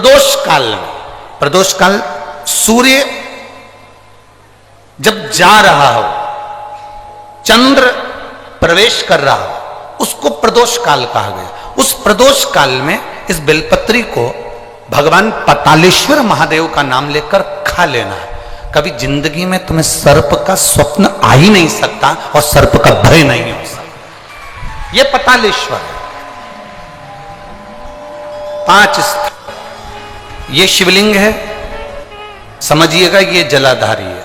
प्रदोष काल में, प्रदोष काल सूर्य जब जा रहा हो, चंद्र प्रवेश कर रहा हो, उसको प्रदोष काल कहा गया। उस प्रदोष काल में इस बेलपत्री को भगवान पतालेश्वर महादेव का नाम लेकर खा लेना है। कभी जिंदगी में तुम्हें सर्प का स्वप्न आ ही नहीं सकता और सर्प का भय नहीं हो सकता। यह पतालेश्वर है। 5 स्थान, ये शिवलिंग है, समझिएगा ये जलाधारी है,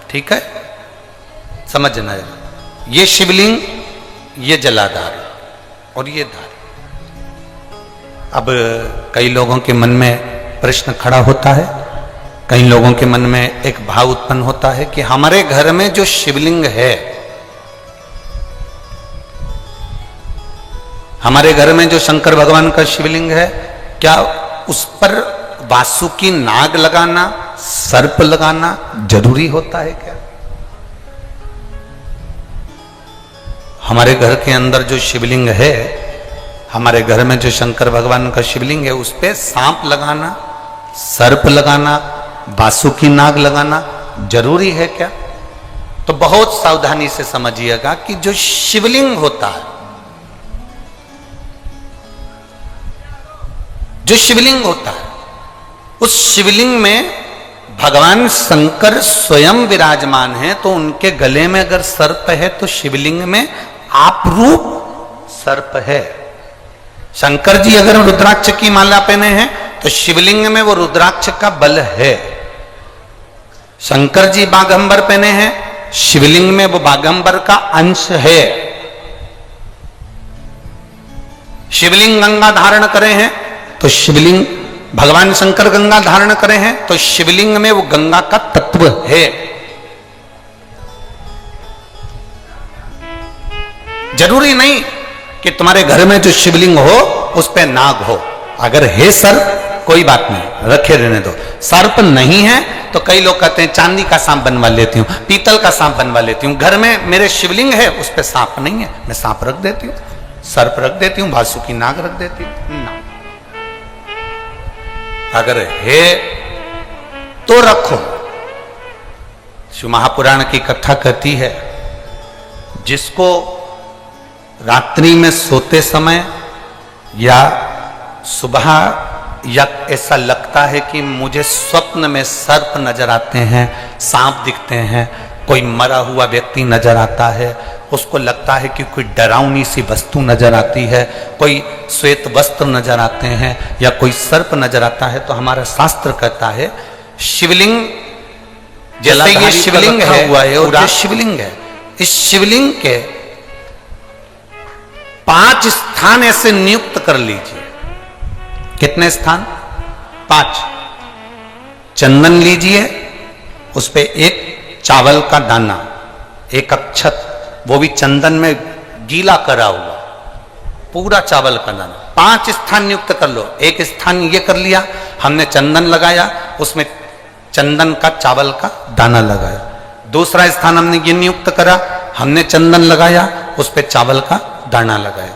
ठीक है, समझना है। ये शिवलिंग, ये जलाधारी और ये धारी। अब कई लोगों के मन में प्रश्न खड़ा होता है, कई लोगों के मन में एक भाव उत्पन्न होता है कि हमारे घर में जो शिवलिंग है, हमारे घर में जो शंकर भगवान का शिवलिंग है, क्या उस पर वासुकी नाग लगाना, सर्प लगाना जरूरी होता है क्या? हमारे घर के अंदर जो शिवलिंग है, हमारे घर में जो शंकर भगवान का शिवलिंग है, उस पे सांप लगाना, सर्प लगाना, वासुकी नाग लगाना जरूरी है क्या? तो बहुत सावधानी से समझिएगा कि जो शिवलिंग होता है, जो शिवलिंग होता है, उस शिवलिंग में भगवान शंकर स्वयं विराजमान है। तो उनके गले में अगर सर्प है तो शिवलिंग में आपरूप सर्प है। शंकर जी अगर रुद्राक्ष की माला पहने हैं तो शिवलिंग में वो रुद्राक्ष का बल है। शंकर जी बागंबर पहने हैं, शिवलिंग में वो बागंबर का अंश है। शिवलिंग गंगा धारण करे हैं तो शिवलिंग, भगवान शंकर गंगा धारण करे हैं तो शिवलिंग में वो गंगा का तत्व है। जरूरी नहीं कि तुम्हारे घर में जो शिवलिंग हो उस पे नाग हो। अगर है सर्प कोई बात नहीं, रखे रहने दो। सर्प नहीं है तो कई लोग कहते हैं चांदी का सांप बनवा लेती हूँ, पीतल का सांप बनवा लेती हूँ। घर में मेरे शिवलिंग है, उस पे सांप नहीं है, मैं सांप रख देती हूँ, सर्प रख देती हूँ, वासुकी नाग रख देती हूँ ना। अगर है तो रखो। शिव महापुराण की कथा कहती है, जिसको रात्रि में सोते समय या सुबह या ऐसा लगता है कि मुझे स्वप्न में सर्प नजर आते हैं, सांप दिखते हैं, कोई मरा हुआ व्यक्ति नजर आता है, उसको लगता है कि कोई डरावनी सी वस्तु नजर आती है, कोई श्वेत वस्त्र नजर आते हैं या कोई सर्प नजर आता है, तो हमारा शास्त्र कहता है शिवलिंग, जैसे ये शिवलिंग है हुआ है और शिवलिंग है, इस शिवलिंग के 5 स्थान ऐसे नियुक्त कर लीजिए। कितने स्थान? 5। चंदन लीजिए, उस पे एक चावल का दाना, एक अक्षत, वो भी चंदन में गीला करा हुआ, पूरा चावल का दाना। 5 स्थान नियुक्त कर लो। एक स्थान ये कर लिया, हमने चंदन लगाया, उसमें चंदन का चावल का दाना लगाया। दूसरा स्थान हमने ये नियुक्त करा, हमने चंदन लगाया, उस पे चावल का दाना लगाया।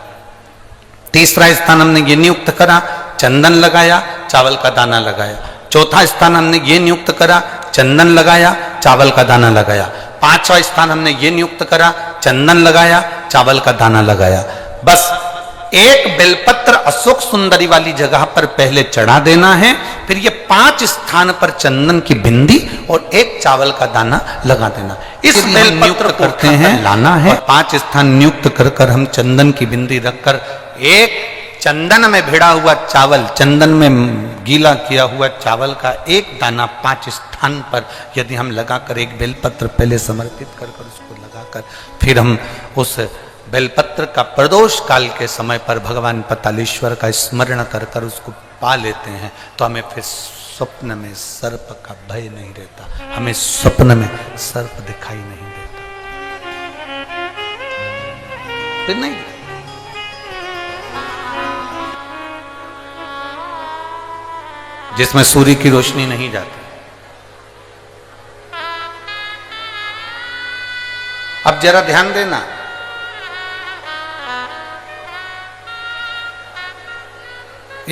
तीसरा स्थान हमने ये नियुक्त करा, चंदन लगाया, चावल का दाना लगाया। चौथा स्थान हमने ये नियुक्त करा, चंदन लगाया, चावल का दाना लगाया। 5वां स्थान हमने ये नियुक्त करा, चंदन लगाया, चावल का दाना लगाया। बस एक बेलपत्र अशोक सुंदरी वाली जगह पर पहले चढ़ा देना है, फिर ये 5 स्थान पर चंदन की बिंदी और एक चावल का दाना लगा देना। इस बेलपत्र करते हैं लाना है। 5 स्थान नियुक्त कर कर हम चंदन की बिंदी रखकर एक चंदन में भिड़ा हुआ चावल, चंदन में गीला किया हुआ चावल का एक दाना 5 स्थान पर यदि हम लगाकर एक बेलपत्र पहले समर्पित कर कर उसको लगाकर फिर हम उस बेलपत्र का प्रदोष काल के समय पर भगवान पतालेश्वर का स्मरण कर कर उसको पा लेते हैं, तो हमें फिर स्वप्न में सर्प का भय नहीं रहता, हमें स्वप्न में सर्प दिखाई नहीं देता। फिर नहीं, जिसमें सूर्य की रोशनी नहीं जाती। अब जरा ध्यान देना,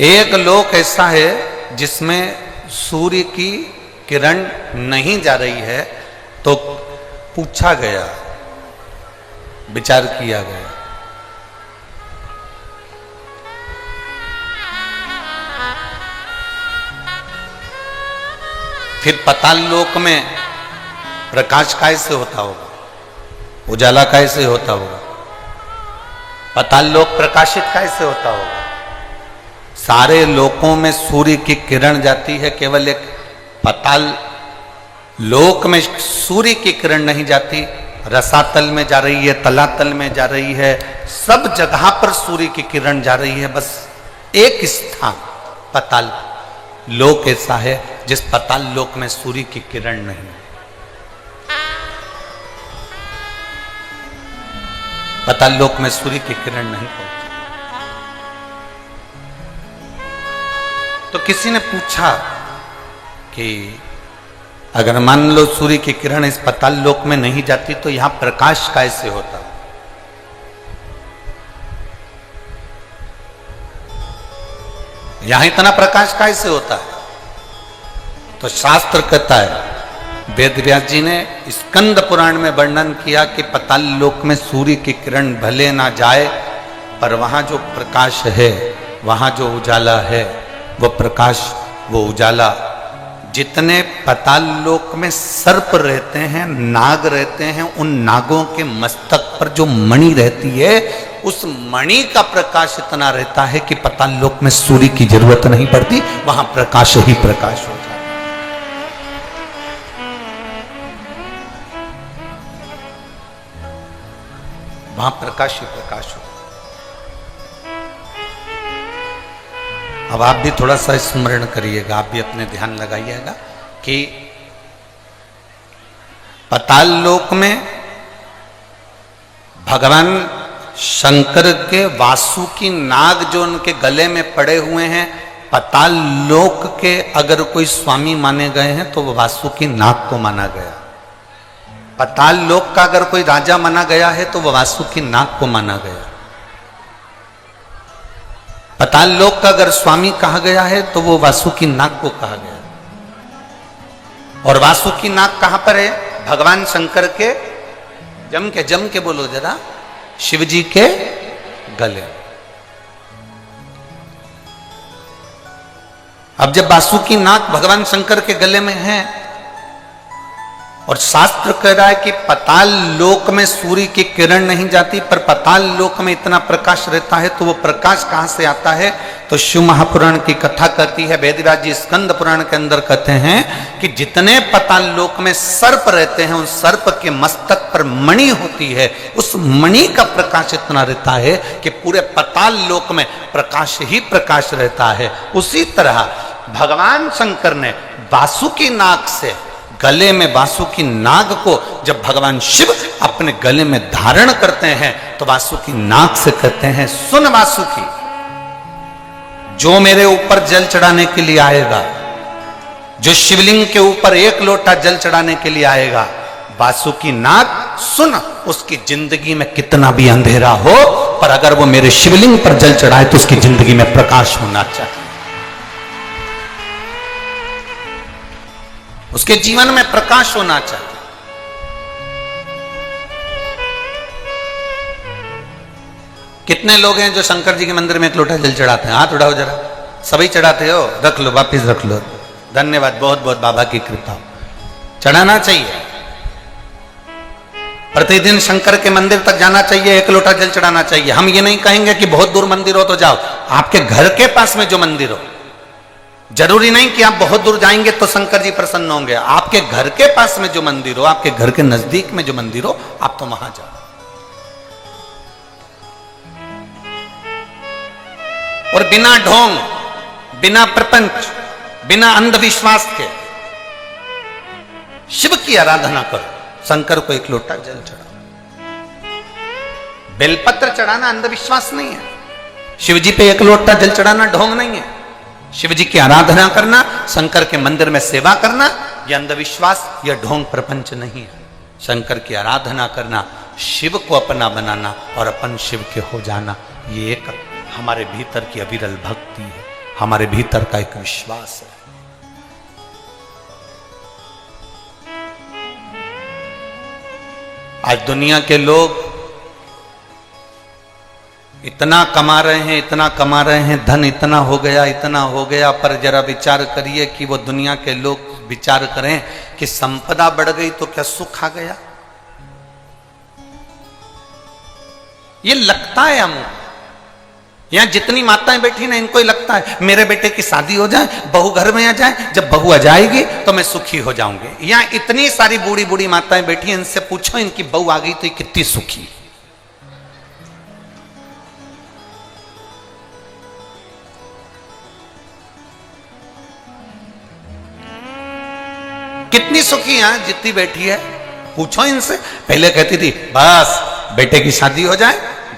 एक लोक ऐसा है जिसमें सूर्य की किरण नहीं जा रही है तो पूछा गया, विचार किया गया, फिर पाताल लोक में प्रकाश कैसे होता होगा, उजाला कैसे होता होगा, पाताल लोक प्रकाशित कैसे होता होगा। सारे लोकों में सूर्य की किरण जाती है, केवल एक पाताल लोक में सूर्य की किरण नहीं जाती। रसातल में जा रही है, तलातल में जा रही है, सब जगह पर सूर्य की किरण जा रही है। बस एक स्थान पाताल लोक ऐसा है जिस पाताल लोक में सूर्य की किरण नहीं। पाताल लोक में सूर्य की किरण नहीं पहुंची। तो किसी ने पूछा कि अगर मान लो सूर्य की किरण इस पाताल लोक में नहीं जाती तो यहां प्रकाश कैसे होता। यहां इतना प्रकाश कैसे होता है। तो शास्त्र कहता है, वेद व्यास जी ने स्कंद पुराण में वर्णन किया कि पाताल लोक में सूर्य की किरण भले ना जाए, पर वहां जो प्रकाश है, वहां जो उजाला है, वो प्रकाश, वो उजाला, जितने पाताल लोक में सर्प रहते हैं, नाग रहते हैं, उन नागों के मस्तक पर जो मणि रहती है, उस मणि का प्रकाश इतना रहता है कि पाताल लोक में सूर्य की जरूरत नहीं पड़ती, वहां प्रकाश ही प्रकाश हो जाता है। वहां प्रकाश ही प्रकाश हो। अब आप भी थोड़ा सा स्मरण करिएगा, आप भी अपने ध्यान लगाइएगा कि पाताल लोक में भगवान शंकर के वासुकी नाग जो उनके गले में पड़े हुए हैं, पाताल लोक के अगर कोई स्वामी माने गए हैं तो वो वासुकी नाग को माना गया। पाताल लोक का अगर कोई राजा माना गया है तो वो वासुकी नाग को माना गया। पाताल लोक का अगर स्वामी कहा गया है तो वो वासुकी नाग को कहा गया। और वासुकी नाग कहां पर है? भगवान शंकर के जम के बोलो जरा, शिव जी के गले। अब जब वासुकी नाग भगवान शंकर के गले में है और शास्त्र कह रहा है कि पाताल लोक में सूर्य की किरण नहीं जाती, पर पाताल लोक में इतना प्रकाश रहता है, तो वो प्रकाश कहां से आता है? तो शिव महापुराण की कथा कहती है, वेदव्यास जी स्कंद पुराण के अंदर कहते हैं कि जितने पाताल लोक में सर्प रहते हैं, उन सर्प के मस्तक पर मणि होती है, उस मणि का प्रकाश इतना रहता है कि पूरे पाताल लोक में प्रकाश ही प्रकाश रहता है। उसी तरह भगवान शंकर ने वासुकी नाग से, गले में वासुकी नाग को जब भगवान शिव अपने गले में धारण करते हैं तो वासुकी नाग से कहते हैं, सुन वासुकी, जो मेरे ऊपर जल चढ़ाने के लिए आएगा, जो शिवलिंग के ऊपर एक लोटा जल चढ़ाने के लिए आएगा, वासुकी नाग सुन, उसकी जिंदगी में कितना भी अंधेरा हो, पर अगर वो मेरे शिवलिंग पर जल चढ़ाए तो उसकी जिंदगी में प्रकाश होना चाहिए, उसके जीवन में प्रकाश होना चाहिए। कितने लोग हैं जो शंकर जी के मंदिर में एक लोटा जल चढ़ाते हैं? हाथ उठाओ जरा। सभी चढ़ाते हो? रख लो, वापिस रख लो। धन्यवाद, बहुत बहुत बाबा की कृपा। चढ़ाना चाहिए, प्रतिदिन शंकर के मंदिर तक जाना चाहिए, एक लोटा जल चढ़ाना चाहिए। हम ये नहीं कहेंगे कि बहुत दूर मंदिर हो तो जाओ, आपके घर के पास में जो मंदिर हो, जरूरी नहीं कि आप बहुत दूर जाएंगे तो शंकर जी प्रसन्न होंगे। आपके घर के पास में जो मंदिर हो, आपके घर के नजदीक में जो मंदिर हो, आप तो वहां जाओ। और बिना ढोंग, बिना प्रपंच, बिना अंधविश्वास के शिव की आराधना करो। शंकर को एक लोटा जल चढ़ाओ। बेलपत्र चढ़ाना अंधविश्वास नहीं है। शिव जी पे एक लोटा जल चढ़ाना ढोंग नहीं है। शिव जी की आराधना करना, शंकर के मंदिर में सेवा करना, यह अंधविश्वास, यह ढोंग प्रपंच नहीं है। शंकर की आराधना करना, शिव को अपना बनाना और अपन शिव के हो जाना, ये एक हमारे भीतर की अविरल भक्ति है। हमारे भीतर का एक विश्वास है। आज दुनिया के लोग इतना कमा रहे हैं, इतना कमा रहे हैं, धन इतना हो गया, पर जरा विचार करिए कि वो दुनिया के लोग विचार करें कि संपदा बढ़ गई तो क्या सुख आ गया? ये लगता है हमको। यहां जितनी माताएं बैठी ना, इनको ही लगता है मेरे बेटे की शादी हो जाए, बहू घर में आ जाए, जब बहू आ जाएगी तो मैं सुखी हो जाऊंगी। यहां इतनी सारी बूढ़ी बूढ़ी माताएं बैठी हैं, इनसे पूछो इनकी बहू आ गई तो ये कितनी सुखी। कितनी सुखी है जितनी बैठी है, पूछो इनसे। पहले कहती थी बस बेटे की शादी हो जाए,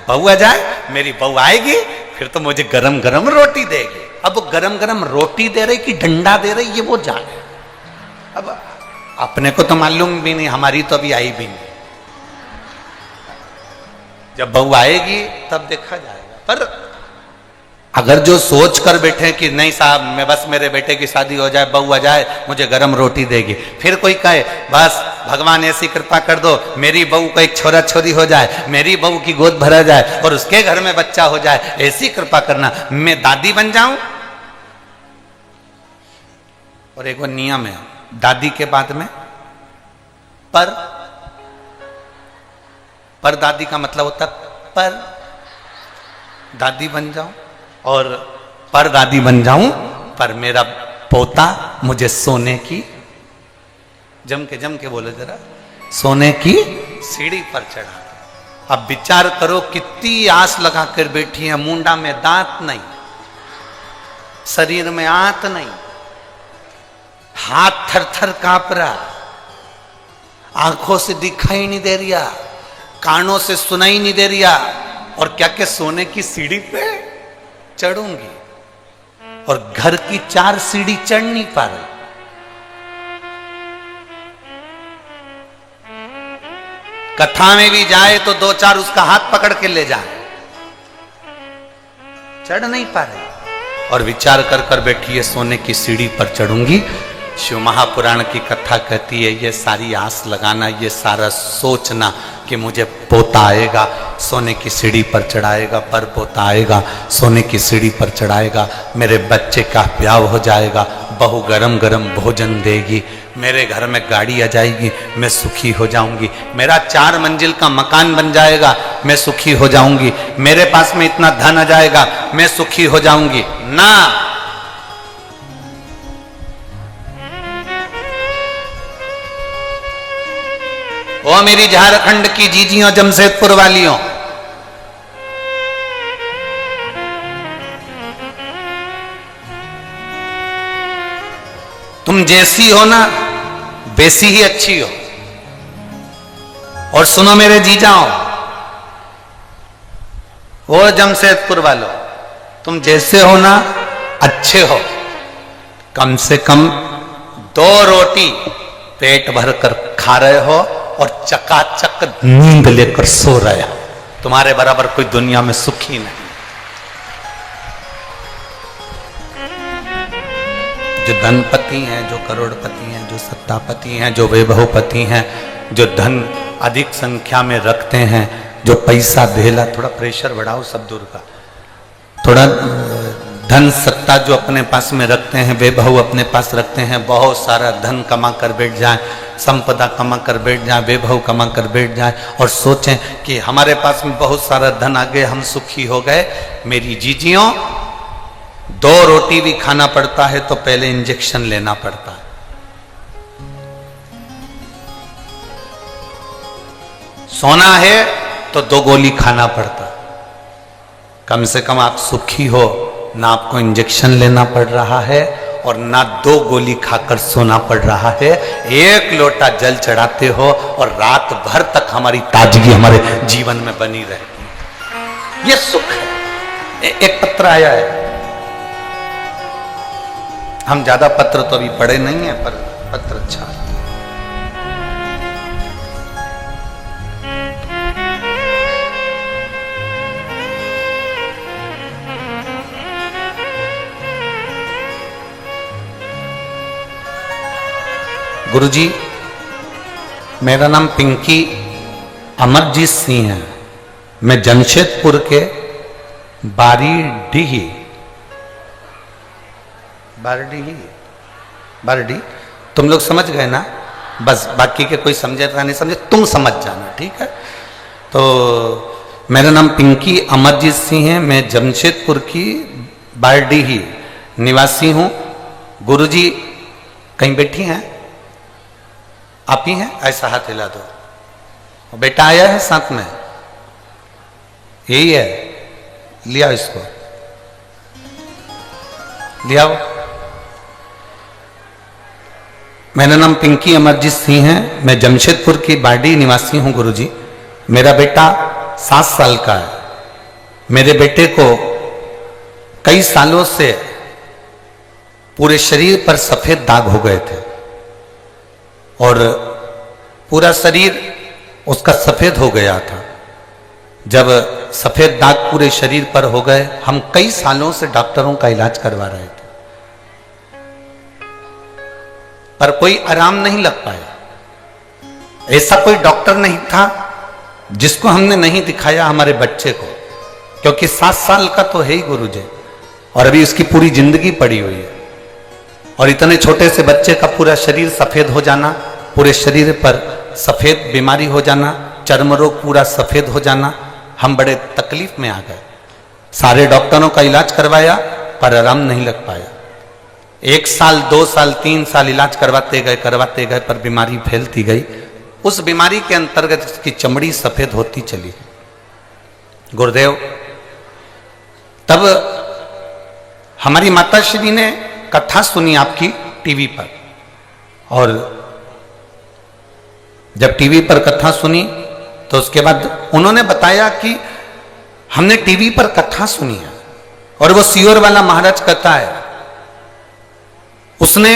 बहू आ जाए, मेरी बहू आएगी फिर तो मुझे गरम गरम रोटी देगी। अब वो गरम गरम रोटी दे रही कि डंडा दे रही, ये वो जाने। अब अपने को तो मालूम भी नहीं, हमारी तो अभी आई भी नहीं। जब बहू आएगी तब देखा जाएगा। पर अगर जो सोच कर बैठे कि नहीं साहब मैं बस मेरे बेटे की शादी हो जाए, बहू आ जाए, मुझे गरम रोटी देगी, फिर कोई कहे बस भगवान ऐसी कृपा कर दो मेरी बहू को एक छोरा छोरी हो जाए, मेरी बहू की गोद भरा जाए और उसके घर में बच्चा हो जाए, ऐसी कृपा करना, मैं दादी बन जाऊं। और एक वो नियम है दादी के बाद में पर दादी का मतलब होता पर दादी बन जाऊं और पर दादी बन जाऊं, पर मेरा पोता मुझे सोने की, जम के बोलो जरा, सोने की सीढ़ी पर चढ़ा। अब विचार करो कितनी आस लगा कर बैठी है, मुंडा में दांत नहीं, शरीर में आंत नहीं, हाथ थर थर कांप रहा, आंखों से दिखाई नहीं दे रिया, कानों से सुनाई नहीं दे रिया, और क्या क्या सोने की सीढ़ी पे चढ़ूंगी, और घर की 4 सीढ़ी चढ़ नहीं पा रही। कथा में भी जाए तो 2-4 उसका हाथ पकड़ के ले जाए, चढ़ नहीं पा रही, और विचार कर कर बैठी है सोने की सीढ़ी पर चढ़ूंगी। शिव महापुराण की कथा कहती है ये सारी आस लगाना, ये सारा सोचना कि मुझे पोता आएगा सोने की सीढ़ी पर चढ़ाएगा, पर पोता आएगा सोने की सीढ़ी पर चढ़ाएगा, मेरे बच्चे का ब्याह हो जाएगा, बहू गरम गरम भोजन देगी, मेरे घर में गाड़ी आ जाएगी, मैं सुखी हो जाऊंगी, मेरा 4 मंजिल का मकान बन जाएगा, मैं सुखी हो जाऊंगी, मेरे पास में इतना धन आ जाएगा, मैं सुखी हो जाऊंगी। ना, ओ मेरी झारखंड की जीजियों, जमशेदपुर वालियों, तुम जैसी हो ना वैसी ही अच्छी हो। और सुनो मेरे जीजाओ, ओ जमशेदपुर वालों, तुम जैसे हो ना अच्छे हो, कम से कम 2 रोटी पेट भर कर खा रहे हो और चकाचक नींद लेकर सो रहे हो। तुम्हारे बराबर कोई दुनिया में सुखी नहीं। जो धनपति हैं, जो करोड़पति हैं, जो सत्तापति हैं, जो वैभवपति हैं, जो धन अधिक संख्या में रखते हैं, जो पैसा धेला, थोड़ा प्रेशर बढ़ाओ सब दूर का, थोड़ा धन सत्ता जो अपने पास में रखते हैं, वैभव अपने पास रखते हैं, बहुत सारा धन कमा कर बैठ जाएं, संपदा कमा कर बैठ जाएं, वैभव कमा कर बैठ जाएं और सोचें कि हमारे पास में बहुत सारा धन आ गया, हम सुखी हो गए। मेरी जीजियों, 2 रोटी भी खाना पड़ता है तो पहले इंजेक्शन लेना पड़ता है। सोना है तो 2 गोली खाना पड़ता है। कम से कम आप सुखी हो, ना आपको इंजेक्शन लेना पड़ रहा है और ना 2 गोली खाकर सोना पड़ रहा है, 1 लोटा जल चढ़ाते हो और रात भर तक हमारी ताजगी हमारे जीवन में बनी रहेगी। ये सुख है। एक पत्र आया है, हम ज्यादा पत्र तो अभी पढ़े नहीं है, पर पत्र अच्छा है। गुरुजी, मेरा नाम पिंकी अमरजीत सिंह है। मैं जमशेदपुर के बारीडीही तुम लोग समझ गए ना? बस बाकी के कोई समझे या नहीं समझे तुम समझ जाना, ठीक है? तो मेरा नाम पिंकी अमरजीत सिंह है। मैं जमशेदपुर की बारडीही निवासी हूँ। गुरुजी कहीं बैठी हैं? आप ही हैं? ऐसा हाथ हिला दो। बेटा आया है साथ में? यही है, लिया इसको, लिया। मेरा नाम पिंकी अमरजीत सिंह है। मैं जमशेदपुर की बारडी निवासी हूं गुरुजी। मेरा बेटा 7 साल का है। मेरे बेटे को कई सालों से पूरे शरीर पर सफेद दाग हो गए थे और पूरा शरीर उसका सफेद हो गया था। जब सफेद दाग पूरे शरीर पर हो गए, हम कई सालों से डॉक्टरों का इलाज करवा रहे थे, पर कोई आराम नहीं लग पाया। ऐसा कोई डॉक्टर नहीं था जिसको हमने नहीं दिखाया हमारे बच्चे को, क्योंकि 7 साल का तो है ही गुरुजी और अभी उसकी पूरी जिंदगी पड़ी हुई है। और इतने छोटे से बच्चे का पूरा शरीर सफेद हो जाना, पूरे शरीर पर सफेद बीमारी हो जाना, चर्म रोग पूरा सफेद हो जाना, हम बड़े तकलीफ में आ गए। सारे डॉक्टरों का इलाज करवाया पर आराम नहीं लग पाया। 1 साल 2 साल 3 साल इलाज करवाते गए पर बीमारी फैलती गई। उस बीमारी के अंतर्गत उसकी चमड़ी सफेद होती चली। गुरुदेव, तब हमारी माताश्री ने कथा सुनी आपकी टीवी पर, और जब टीवी पर कथा सुनी तो उसके बाद उन्होंने बताया कि हमने टीवी पर कथा सुनी है और वो सियोर वाला महाराज कथा है। उसने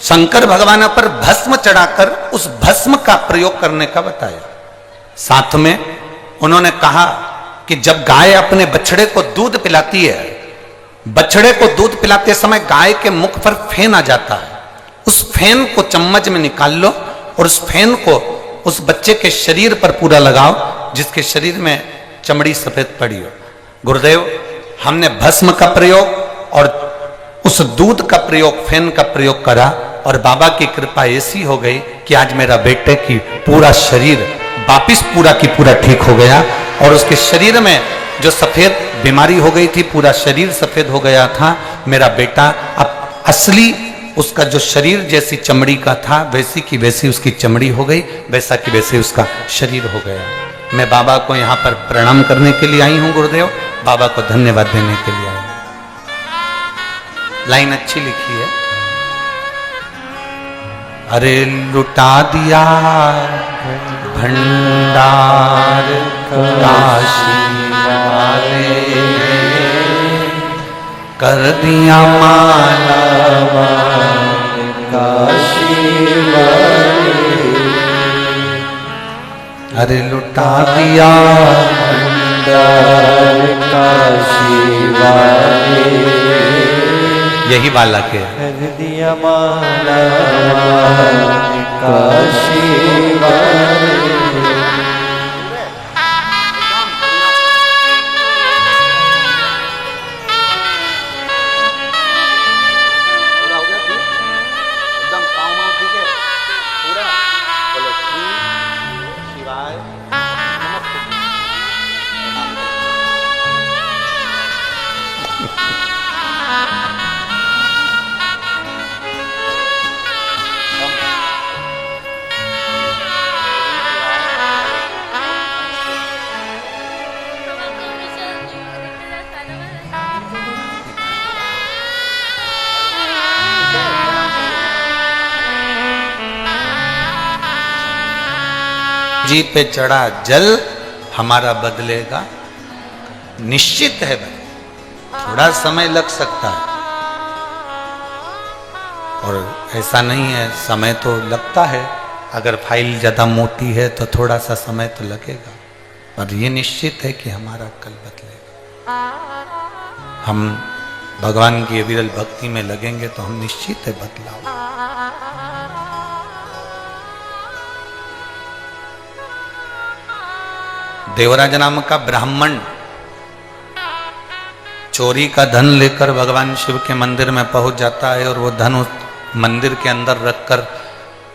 शंकर भगवान पर भस्म चढ़ाकर उस भस्म का प्रयोग करने का बताया। साथ में उन्होंने कहा कि जब गाय अपने बछड़े को दूध पिलाती है, बछड़े को दूध पिलाते समय गाय के मुख पर फेन आ जाता है, उस फेन को चम्मच में निकाल लो और उस फेन को उस बच्चे के शरीर पर पूरा लगाओ जिसके शरीर में चमड़ी सफेद पड़ी हो। गुरुदेव, हमने भस्म का प्रयोग और उस दूध का प्रयोग, फेन का प्रयोग करा और बाबा की कृपा ऐसी हो गई कि आज मेरा बेटे की पूरा शरीर वापिस पूरा की पूरा ठीक हो गया और उसके शरीर में जो सफेद बीमारी हो गई थी, पूरा शरीर सफेद हो गया था। मेरा बेटा अब असली उसका जो शरीर जैसी चमड़ी का था वैसी की वैसी उसकी चमड़ी हो गई, वैसा की वैसे उसका शरीर हो गया। मैं बाबा को यहाँ पर प्रणाम करने के लिए आई हूँ गुरुदेव, बाबा को धन्यवाद देने के लिए आई हूँ। लाइन अच्छी लिखी है। अरे लुटा दिया भंडार काशी वाले, कर दिया माला काशी वाले। अरे लुटा दिया भंडार काशी वाले, यही वाला के कर दिया माला काशी वाले। जी पे चढ़ा जल हमारा बदलेगा निश्चित है भाई। थोड़ा समय लग सकता है और ऐसा नहीं है, समय तो लगता है। अगर फाइल ज्यादा मोटी है तो थोड़ा सा समय तो लगेगा, पर ये निश्चित है कि हमारा कल बदलेगा। हम भगवान की अविरल भक्ति में लगेंगे तो हम निश्चित है बदलाव। देवराज नाम का ब्राह्मण चोरी का धन लेकर भगवान शिव के मंदिर में पहुंच जाता है और वो धन उस मंदिर के अंदर रखकर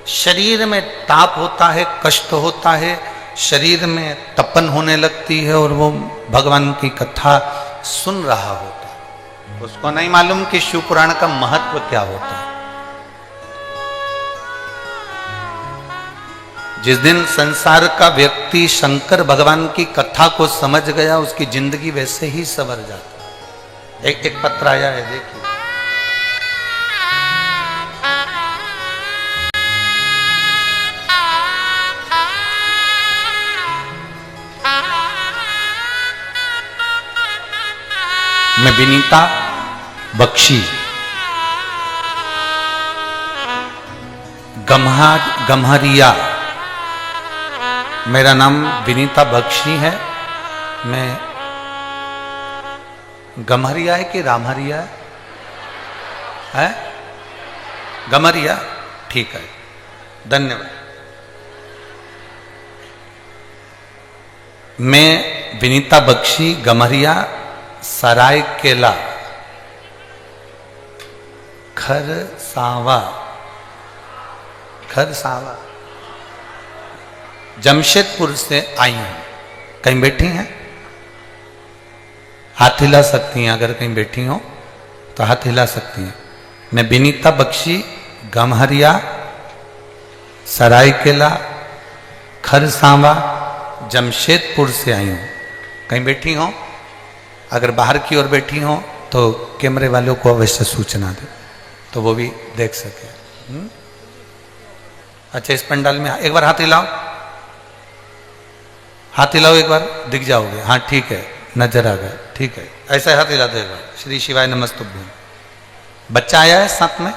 शरीर में ताप होता है, कष्ट होता है, शरीर में तपन होने लगती है और वो भगवान की कथा सुन रहा होता है। उसको नहीं मालूम कि शिव पुराण का महत्व क्या होता है। जिस दिन संसार का व्यक्ति शंकर भगवान की कथा को समझ गया, उसकी जिंदगी वैसे ही संवर जाती। एक पत्र आया है, देखिए। मैं विनीता बख्शी, गम्हरिया, मेरा नाम विनीता बख्शी है। मैं गम्हरिया है कि रामहरिया है? गम्हरिया, ठीक है, धन्यवाद। मैं विनीता बख्शी, गम्हरिया, सरायकेला, खरसावा, जमशेदपुर से आई हूं। कहीं बैठी हैं? हाथ हिला सकती हैं, अगर कहीं बैठी हो तो हाथ हिला सकती हैं। मैं विनीता बख्शी, गम्हरिया, सरायकेला, खरसावा, जमशेदपुर से आई हूं। कहीं बैठी हो? अगर बाहर की ओर बैठी हो तो कैमरे वालों को अवश्य सूचना दे तो वो भी देख सके। अच्छा, इस पंडाल में एक बार हाथ हिलाओ, हाथ हिलाओ, एक बार दिख जाओगे। हाँ, ठीक है, नजर आ गया, ठीक है, ऐसा हाथ हिला दो एक बार। श्री शिवाय नमस्तुभ्यं। बच्चा आया है साथ में?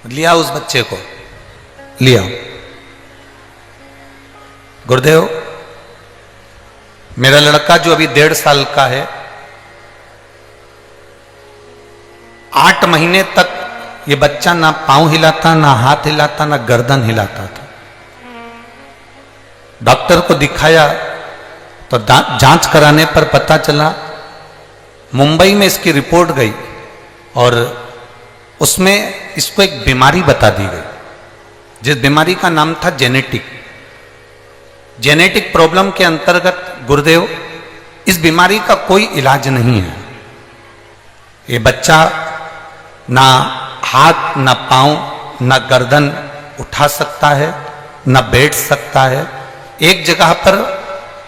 लिया उस बच्चे को, लिया। गुरुदेव, मेरा लड़का जो अभी 1.5 साल का है, 8 महीने तक ये बच्चा ना पांव हिलाता, ना हाथ हिलाता, ना गर्दन हिलाता था। डॉक्टर को दिखाया तो जांच कराने पर पता चला, मुंबई में इसकी रिपोर्ट गई और उसमें इसको एक बीमारी बता दी गई, जिस बीमारी का नाम था जेनेटिक प्रॉब्लम के अंतर्गत गुरुदेव इस बीमारी का कोई इलाज नहीं है। ये बच्चा ना हाथ, ना पांव, ना गर्दन उठा सकता है, ना बैठ सकता है, एक जगह पर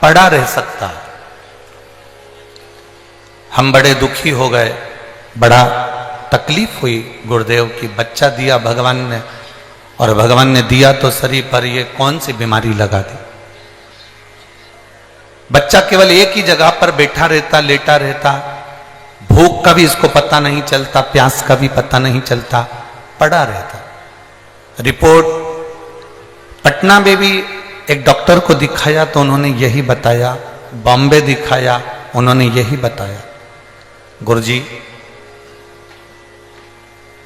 पड़ा रह सकता है। हम बड़े दुखी हो गए, बड़ा तकलीफ हुई गुरुदेव की बच्चा दिया भगवान ने, और भगवान ने दिया तो शरीर पर ये कौन सी बीमारी लगा दी। बच्चा केवल एक ही जगह पर बैठा रहता, लेटा रहता, भूख का भी इसको पता नहीं चलता, प्यास का भी पता नहीं चलता, पड़ा रहता। रिपोर्ट पटना में भी एक डॉक्टर को दिखाया तो उन्होंने यही बताया, बॉम्बे दिखाया, उन्होंने यही बताया। गुरुजी,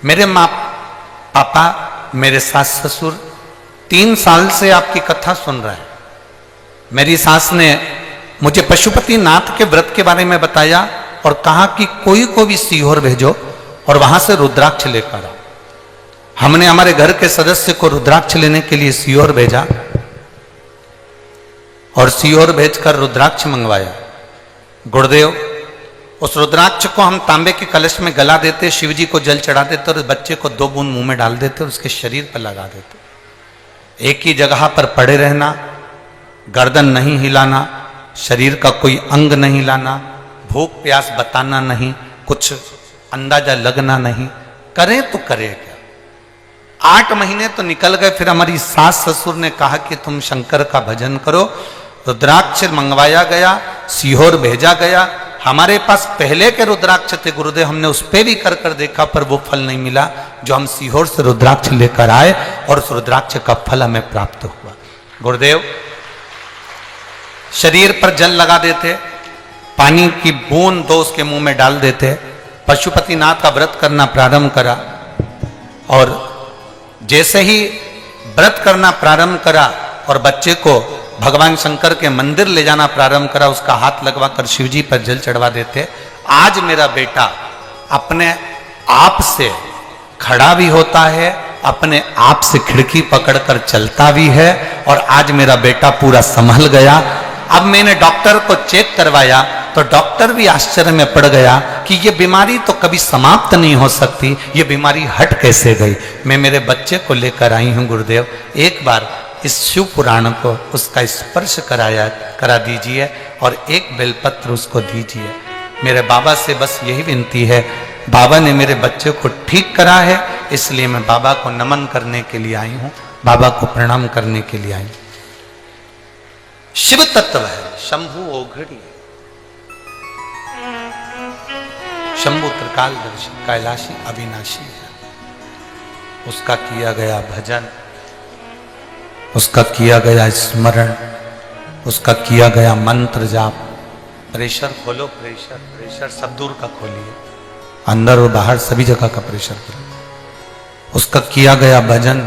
मेरे माँ पापा, मेरे सास ससुर 3 साल से आपकी कथा सुन रहे हैं। मेरी सास ने मुझे पशुपति नाथ के व्रत के बारे में बताया और कहा कि कोई को भी सीहोर भेजो और वहां से रुद्राक्ष लेकर आओ। हमने हमारे घर के सदस्य को रुद्राक्ष लेने के लिए सीहोर भेजा और सीहोर भेजकर रुद्राक्ष मंगवाया। गुरुदेव, उस रुद्राक्ष को हम तांबे के कलश में गला देते, शिव जी को जल चढ़ा देते और उस बच्चे को 2 बूंद मुंह में डाल देते और उसके शरीर पर लगा देते। एक ही जगह पर पड़े रहना, गर्दन नहीं हिलाना, शरीर का कोई अंग नहीं हिलाना, भूख प्यास बताना नहीं, कुछ अंदाजा लगना नहीं, करें तो करें क्या। 8 महीने तो निकल गए, फिर हमारी सास ससुर ने कहा कि तुम शंकर का भजन करो। रुद्राक्ष मंगवाया गया, सीहोर भेजा गया। हमारे पास पहले के रुद्राक्ष थे गुरुदेव, हमने उस पे भी कर देखा पर वो फल नहीं मिला जो हम सीहोर से रुद्राक्ष लेकर आए और उस रुद्राक्ष का फल हमें प्राप्त हुआ। गुरुदेव, शरीर पर जल लगा देते, पानी की बूंद 2 उसके मुंह में डाल देते, पशुपति नाथ का व्रत करना प्रारंभ करा और जैसे ही व्रत करना प्रारंभ करा और बच्चे को भगवान शंकर के मंदिर ले जाना प्रारंभ करा, उसका हाथ लगवाकर शिव जी पर जल चढ़वा देते। आज मेरा बेटा अपने आप से खड़ा भी होता है, अपने आप से खिड़की पकड़कर चलता भी है, और आज मेरा बेटा पूरा संभल गया। अब मैंने डॉक्टर को चेक करवाया तो डॉक्टर भी आश्चर्य में पड़ गया कि ये बीमारी तो कभी समाप्त नहीं हो सकती, ये बीमारी हट कैसे गई। मैं मेरे बच्चे को लेकर आई हूँ गुरुदेव, एक बार इस शिव पुराण को उसका स्पर्श करा दीजिए और एक बेलपत्र उसको दीजिए। मेरे बाबा से बस यही विनती है, बाबा ने मेरे बच्चे को ठीक करा है, इसलिए मैं बाबा को नमन करने के लिए आई हूँ, बाबा को प्रणाम करने के लिए आई हूँ। शिव तत्व है, शंभु ओघड़ी, शंभु त्रिकालदर्शी, कैलाशी, अविनाशी है। उसका किया गया भजन, उसका किया गया स्मरण, उसका किया गया मंत्र जाप। प्रेशर खोलो, प्रेशर प्रेशर सब दूर का खोलिए, अंदर और बाहर सभी जगह का प्रेशर करो। उसका किया गया भजन,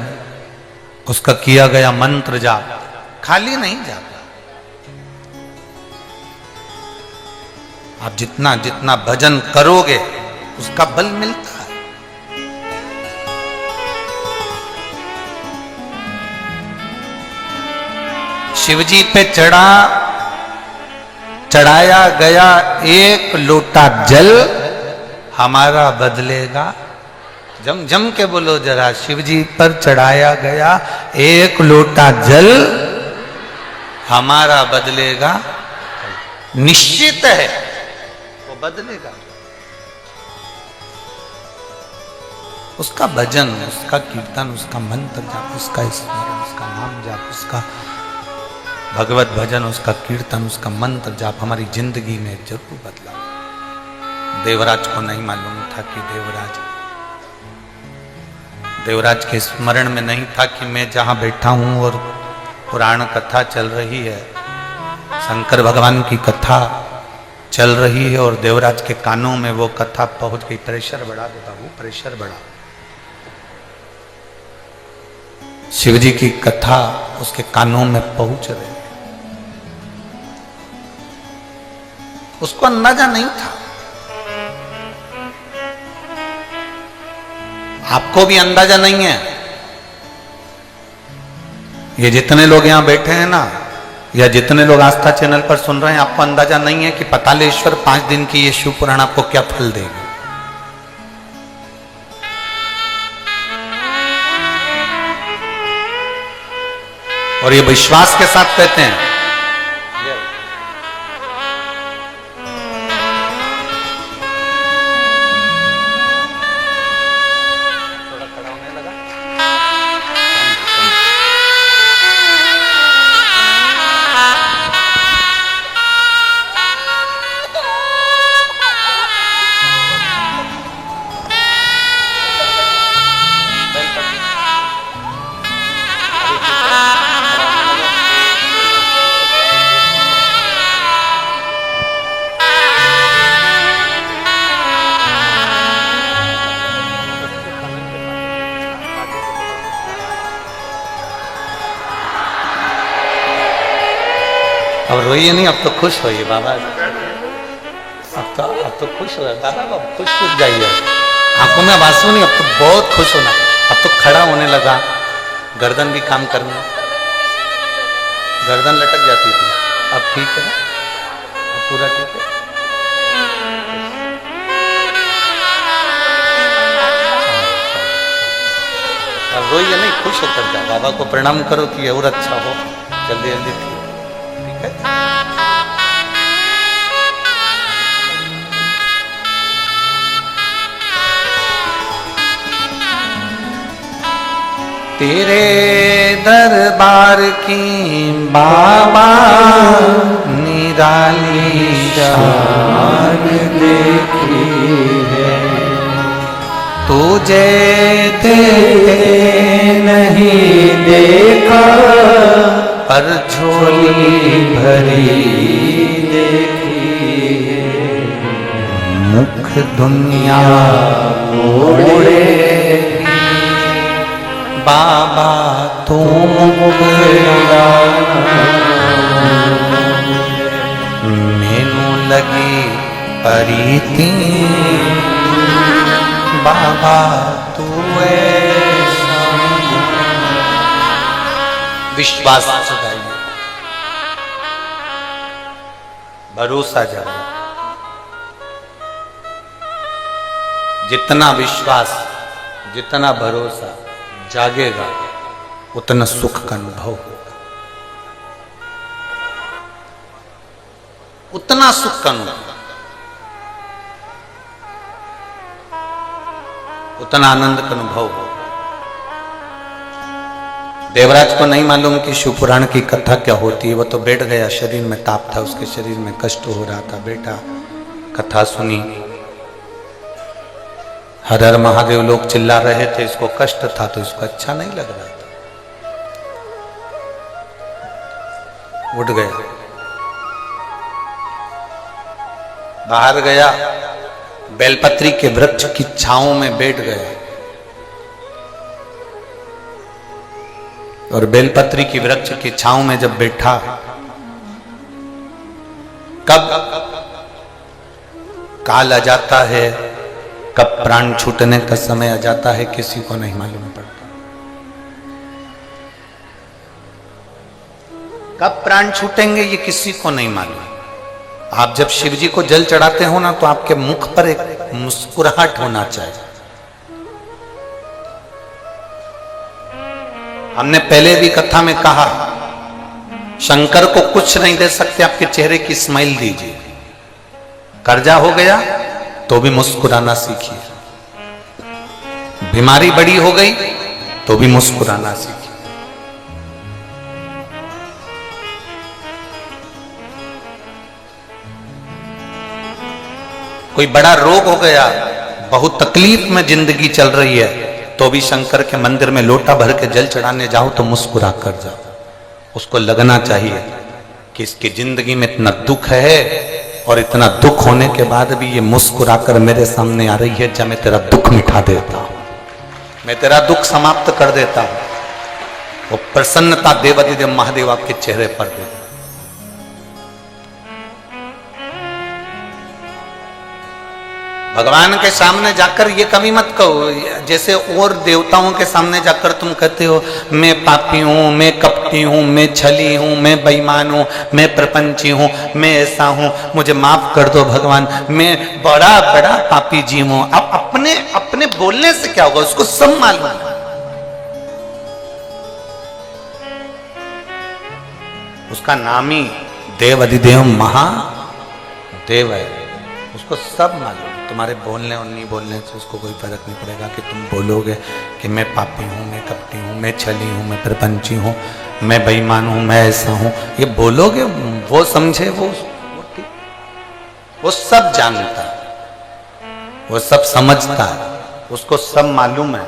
उसका किया गया मंत्र जाप खाली नहीं जाता। आप जितना जितना भजन करोगे उसका बल मिलता है। शिवजी पे चढ़ाया गया एक लोटा जल हमारा बदलेगा। जम जम के बोलो जरा, शिवजी पर चढ़ाया गया एक लोटा जल हमारा बदलेगा। निश्चित है वो बदलेगा। उसका भजन, उसका कीर्तन, उसका मंत्र जाप, उसका स्मरण, उसका नाम जाप, उसका भगवत भजन, उसका कीर्तन, उसका मंत्र जाप हमारी जिंदगी में जरूर बदला। देवराज को नहीं मालूम था कि देवराज के स्मरण में नहीं था कि मैं जहां बैठा हूं और पुराण कथा चल रही है, शंकर भगवान की कथा चल रही है और देवराज के कानों में वो कथा पहुंच गई। प्रेशर बढ़ा देता, वो प्रेशर बढ़ा। शिवजी की कथा उसके कानों में पहुंच रही। उसको अंदाजा नहीं था। आपको भी अंदाजा नहीं है। ये जितने लोग यहां बैठे हैं ना, या जितने लोग आस्था चैनल पर सुन रहे हैं, आपको अंदाजा नहीं है कि पतालेश्वर 5 दिन की ये शिव पुराण आपको क्या फल देगा। और ये विश्वास के साथ कहते हैं। अब रोइए नहीं, अब तो खुश होइए बाबा। अब तो खुश हो दादा, अब खुश जाइए। आंखों में आंसू नहीं, अब तो बहुत खुश होना। अब तो खड़ा होने लगा, गर्दन भी काम करना, गर्दन लटक जाती थी, अब ठीक है, अब पूरा ठीक है। अब रोइए नहीं, खुश होकर जाओ, बाबा को प्रणाम करो कि और अच्छा हो, जल्दी जल्दी ठीक है। तेरे दरबार की बाबा निराली शान देखी है, तुझे नहीं देखा पर झोली भरी देखी है। मुख दुनिया मोड़े बाबा तुम मैनू लगी परीती बाबा तू विश्वास सदाइए, भरोसा जाए। जितना विश्वास, जितना भरोसा जागेगा उतना सुख का अनुभव होगा, उतना सुख का अनुभव, उतना आनंद का अनुभव होगा। देवराज को नहीं मालूम कि शिवपुराण की कथा क्या होती है। वो तो बैठ गया, शरीर में ताप था, उसके शरीर में कष्ट हो रहा था। बेटा कथा सुनी, हर हर महादेव लोग चिल्ला रहे थे, इसको कष्ट था तो इसको अच्छा नहीं लग रहा था। उठ गया, बाहर गया, बेलपत्री के वृक्ष की छांव में बैठ गया और बेलपत्री की वृक्ष की छांव में जब बैठा, कब काल आ जाता है, कब प्राण छूटने का समय आ जाता है, किसी को नहीं मालूम पड़ता। कब प्राण छूटेंगे ये किसी को नहीं मालूम। आप जब शिव जी को जल चढ़ाते हो ना, तो आपके मुख पर एक मुस्कुराहट होना चाहिए। हमने पहले भी कथा में कहा, शंकर को कुछ नहीं दे सकते, आपके चेहरे की स्माइल दीजिए। कर्जा हो गया तो भी मुस्कुराना सीखिए, बीमारी बड़ी हो गई तो भी मुस्कुराना सीखिए। कोई बड़ा रोग हो गया, बहुत तकलीफ में जिंदगी चल रही है, तो भी शंकर के मंदिर में लोटा भर के जल चढ़ाने जाओ तो मुस्कुरा कर जाओ। उसको लगना चाहिए कि इसकी जिंदगी में इतना दुख है और इतना दुख होने के बाद भी ये मुस्कुरा कर मेरे सामने आ रही है। जब मैं तेरा दुख मिटा देता हूं, मैं तेरा दुख समाप्त कर देता हूं, वो प्रसन्नता देवाधिदेव महादेव आपके चेहरे पर देता। भगवान के सामने जाकर ये कभी मत कहो, जैसे और देवताओं के सामने जाकर तुम कहते हो मैं पापी हूं, मैं कपटी हूं, मैं छली हूं, मैं बेईमान हूं, मैं प्रपंची हूं, मैं ऐसा हूं, मुझे माफ कर दो भगवान, मैं बड़ा बड़ा पापी जीव हूं। अब अपने अपने बोलने से क्या होगा, उसको सब मालूम है। उसका नाम ही देव अधिदेव महादेव है, उसको सब मालूम। तुम्हारे बोलने और नहीं बोलने से उसको कोई फर्क नहीं पड़ेगा कि तुम बोलोगे कि मैं पापी हूं, मैं कपटी हूं, मैं छली हूं, मैं प्रपंची हूं, मैं बेईमान हूं, मैं ऐसा हूं। ये बोलोगे, वो समझे, वो सब जानता है, वो सब समझता है, उसको सब मालूम है,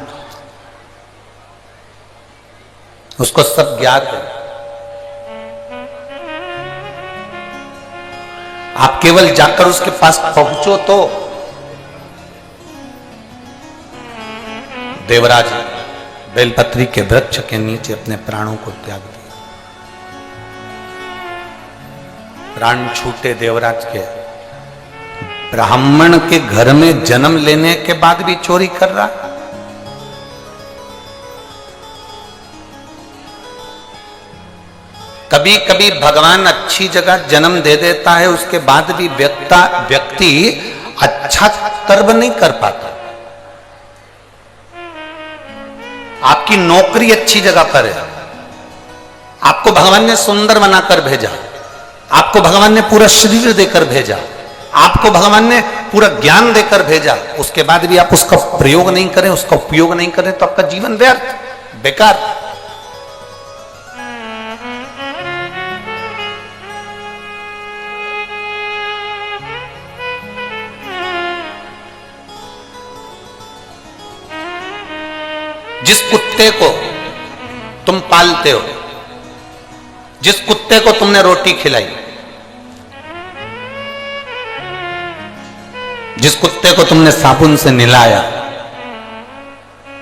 उसको सब ज्ञात है। आप केवल जाकर उसके पास पहुंचो तो। देवराज बेलपत्री के वृक्ष के नीचे अपने प्राणों को त्याग दिया। प्राण छूटे देवराज के। ब्राह्मण के घर में जन्म लेने के बाद भी चोरी कर रहा। कभी कभी भगवान अच्छी जगह जन्म दे देता है, उसके बाद भी व्यक्ति अच्छा कर्म नहीं कर पाता। आपकी नौकरी अच्छी जगह पर है, आपको भगवान ने सुंदर बनाकर भेजा, आपको भगवान ने पूरा शरीर देकर भेजा, आपको भगवान ने पूरा ज्ञान देकर भेजा, उसके बाद भी आप उसका प्रयोग नहीं करें, उसका उपयोग नहीं करें, तो आपका जीवन व्यर्थ, बेकार। जिस कुत्ते को तुम पालते हो, जिस कुत्ते को तुमने रोटी खिलाई, जिस कुत्ते को तुमने साबुन से नहलाया,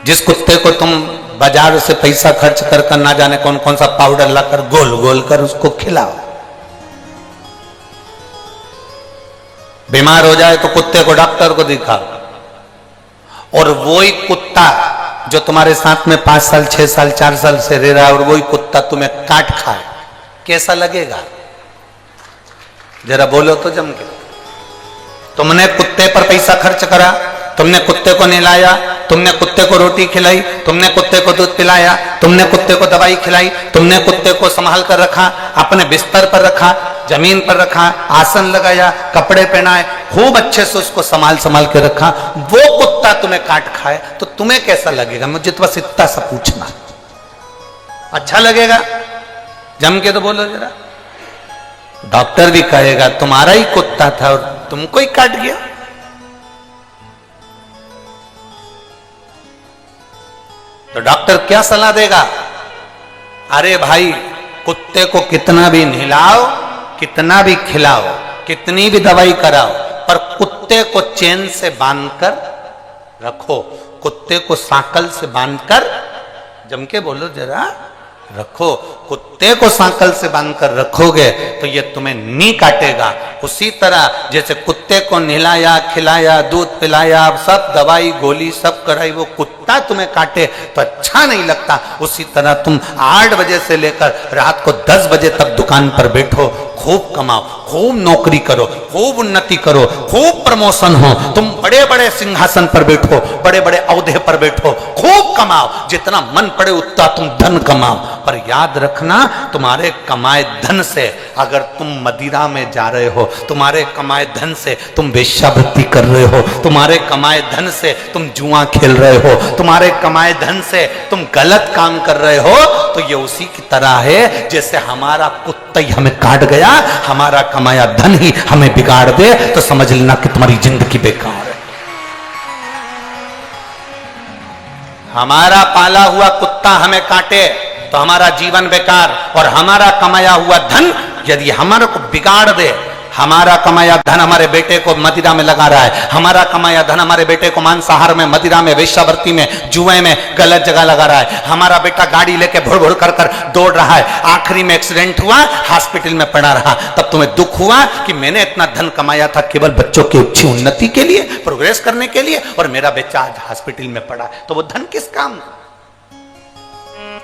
जिस कुत्ते को तुम बाजार से पैसा खर्च कर ना जाने कौन कौन सा पाउडर लाकर गोल गोल कर उसको खिलाओ। बीमार हो जाए तो कुत्ते को डॉक्टर को दिखाओ। और वही कुत्ता जो तुम्हारे साथ में 5 साल 6 साल 4 साल से रह रहा है और वही कुत्ता तुम्हें काट खाए, कैसा लगेगा? जरा बोलो तो जम के। तुमने कुत्ते पर पैसा खर्च करा, तुमने कुत्ते को नहलाया, तुमने कुत्ते को रोटी खिलाई, तुमने कुत्ते को दूध पिलाया, तुमने कुत्ते को दवाई खिलाई, तुमने कुत्ते को संभाल कर रखा, अपने बिस्तर पर रखा, जमीन पर रखा, आसन लगाया, कपड़े पहनाए, खूब अच्छे से उसको संभाल संभाल के रखा। वो कुत्ता तुम्हें काट खाए तो तुम्हें कैसा लगेगा? मुझे तो बस इतना सा पूछना। अच्छा लगेगा? जम के तो बोलो जरा। डॉक्टर भी कहेगा तुम्हारा ही कुत्ता था और तुमको ही काट गया। तो डॉक्टर क्या सलाह देगा? अरे भाई, कुत्ते को कितना भी नहलाओ, कितना भी खिलाओ, कितनी भी दवाई कराओ, पर कुत्ते को चेन से बांधकर रखो, कुत्ते को सांकल से बांधकर, जम के बोलो जरा, रखो। कुत्ते को सांकल से बांधकर रखोगे तो ये तुम्हें नहीं काटेगा। उसी तरह जैसे कुत्ते को नहलाया, खिलाया, दूध पिलाया, सब दवाई गोली सब कराई, वो कुत्ता तुम्हें काटे तो अच्छा नहीं लगता। उसी तरह तुम 8 बजे से लेकर रात को 10 बजे तक दुकान पर बैठो, खूब कमाओ, खूब नौकरी करो, खूब उन्नति करो, खूब प्रमोशन हो, तुम बड़े बड़े सिंहासन पर बैठो, बड़े बड़े औहदे पर बैठो, खूब कमाओ, जितना मन पड़े उतना तुम धन कमाओ। पर याद रखना, तुम्हारे कमाए धन से अगर तुम मदिरा में जा रहे हो, तुम्हारे कमाए धन से तुम वेश्यावृत्ति कर रहे हो, तुम्हारे कमाए धन से तुम जुआ खेल रहे हो, तुम्हारे कमाए धन से तुम गलत काम कर रहे हो, तो ये उसी की तरह है जैसे हमारा कुत्ता ही हमें काट गया, हमारा कमाया धन ही हमें बिगाड़ दे, तो समझ लेना कि तुम्हारी जिंदगी बेकार है। हमारा पाला हुआ कुत्ता हमें काटे तो हमारा जीवन बेकार, और हमारा कमाया हुआ धन यदि हमारे को बिगाड़ दे, हमारा कमाया धन हमारे बेटे को मदिरा में लगा रहा है, हमारा कमाया धन हमारे बेटे को मांसाहार में, मदिरा में, वेश्यावृत्ति में, जुए में, गलत जगह लगा रहा है, हमारा बेटा गाड़ी लेके भुड़ भुड़ कर कर दौड़ रहा है, आखिरी में एक्सीडेंट हुआ, हॉस्पिटल में पड़ा रहा, तब तुम्हें दुख हुआ कि मैंने इतना धन कमाया था केवल बच्चों की अच्छी उन्नति के लिए, प्रोग्रेस करने के लिए, और मेरा बच्चा आज हॉस्पिटल में पड़ा, तो वो धन किस काम?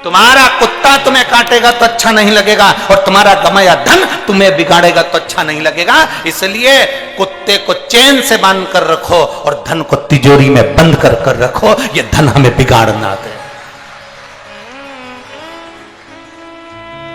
तुम्हारा कुत्ता तुम्हें काटेगा तो अच्छा नहीं लगेगा, और तुम्हारा कमाया धन तुम्हें बिगाड़ेगा तो अच्छा नहीं लगेगा। इसलिए कुत्ते को चैन से बांध कर रखो और धन को तिजोरी में बंद कर रखो, ये धन हमें बिगाड़ ना दे,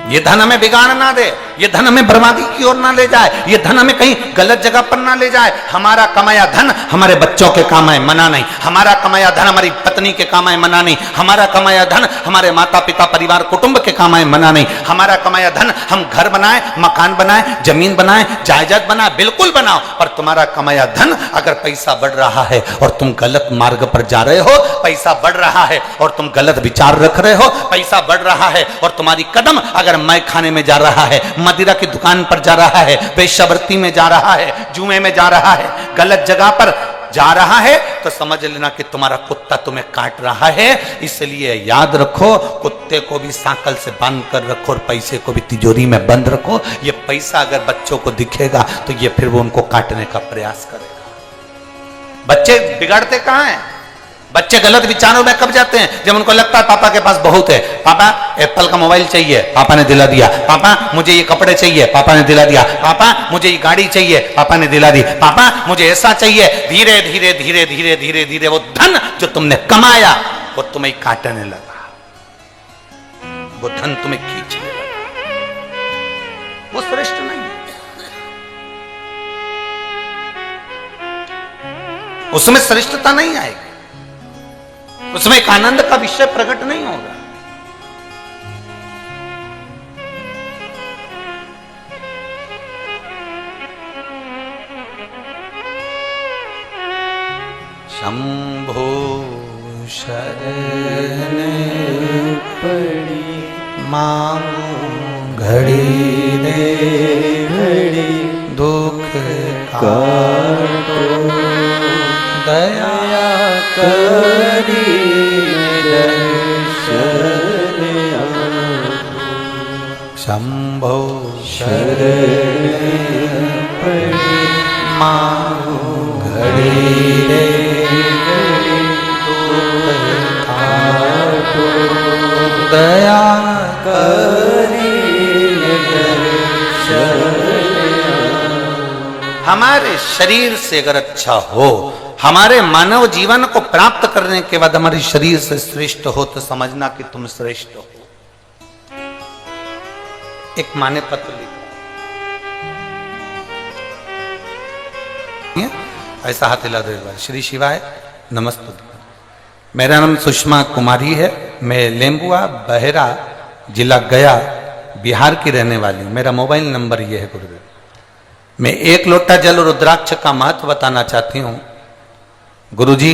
ये धन हमें बिगाड़ ना दे, ये धन हमें बर्बादी की ओर ना ले जाए, ये धन हमें कहीं गलत जगह पर ना ले जाए। हमारा कमाया धन हमारे बच्चों के काम आए, मना नहीं, हमारा कमाया धन हमारी पत्नी के काम आए, मना नहीं, हमारा कमाया धन हमारे माता पिता परिवार कुटुंब के काम आए, मना नहीं, हमारा कमाया धन हम घर बनाए, मकान बनाए, जमीन बनाए, जायदाद बनाए, बिल्कुल बनाओ, पर तुम्हारा कमाया धन अगर पैसा बढ़ रहा है और तुम गलत मार्ग पर जा रहे हो, पैसा बढ़ रहा है और तुम गलत विचार रख रहे हो, पैसा बढ़ रहा है और तुम्हारी कदम अगर मैं खाने में जा रहा है, मदिरा की दुकान पर जा रहा है, वेश्यावृत्ति में जा रहा है, जुए में जा रहा है, गलत जगह पर जा रहा है, तो समझ लेना कि तुम्हारा कुत्ता तुम्हें काट रहा है। इसलिए याद रखो, कुत्ते को भी सांकल से बांध कर रखो और पैसे को भी तिजोरी में बंद रखो। ये पैसा अगर बच्चों को दिखेगा तो ये फिर वो उनको काटने का प्रयास करेगा। बच्चे बिगड़ते कहाँ हैं? बच्चे गलत विचारों में कब जाते हैं? जब उनको लगता है पापा के पास बहुत है, पापा एप्पल का मोबाइल चाहिए, पापा ने दिला दिया, पापा मुझे ये कपड़े चाहिए, पापा ने दिला दिया, पापा मुझे ये गाड़ी चाहिए, पापा ने दिला दी, पापा मुझे ऐसा चाहिए। धीरे धीरे धीरे धीरे धीरे धीरे वो धन जो तुमने कमाया वो तुम्हें काटने लगा, वो धन तुम्हें खींचने लगा, वो श्रेष्ठ नहीं, उसमें श्रेष्ठता नहीं आएगी, उसमें एक आनंद का विषय प्रकट नहीं होगा। शंभो शरण पड़ी मांगू घड़ी दे घड़ी, दुख काटो दया करी दर्शन शंभो मां घड़ी रे दया हमारे शरीर से अगर अच्छा हो, हमारे मानव जीवन को प्राप्त करने के बाद हमारे शरीर से श्रेष्ठ हो तो समझना कि तुम श्रेष्ठ हो। एक माँ ने पत्र लिखा, ऐसा हाथ हिला दो एक बार। श्री शिवाय नमस्ते। मेरा नाम सुषमा कुमारी है, मैं लेम्बुआ बहेरा जिला गया बिहार की रहने वाली। मेरा मोबाइल नंबर यह है गुरुदेव। मैं 1 लोटा जल रुद्राक्ष का महत्व बताना चाहती हूं। गुरुजी,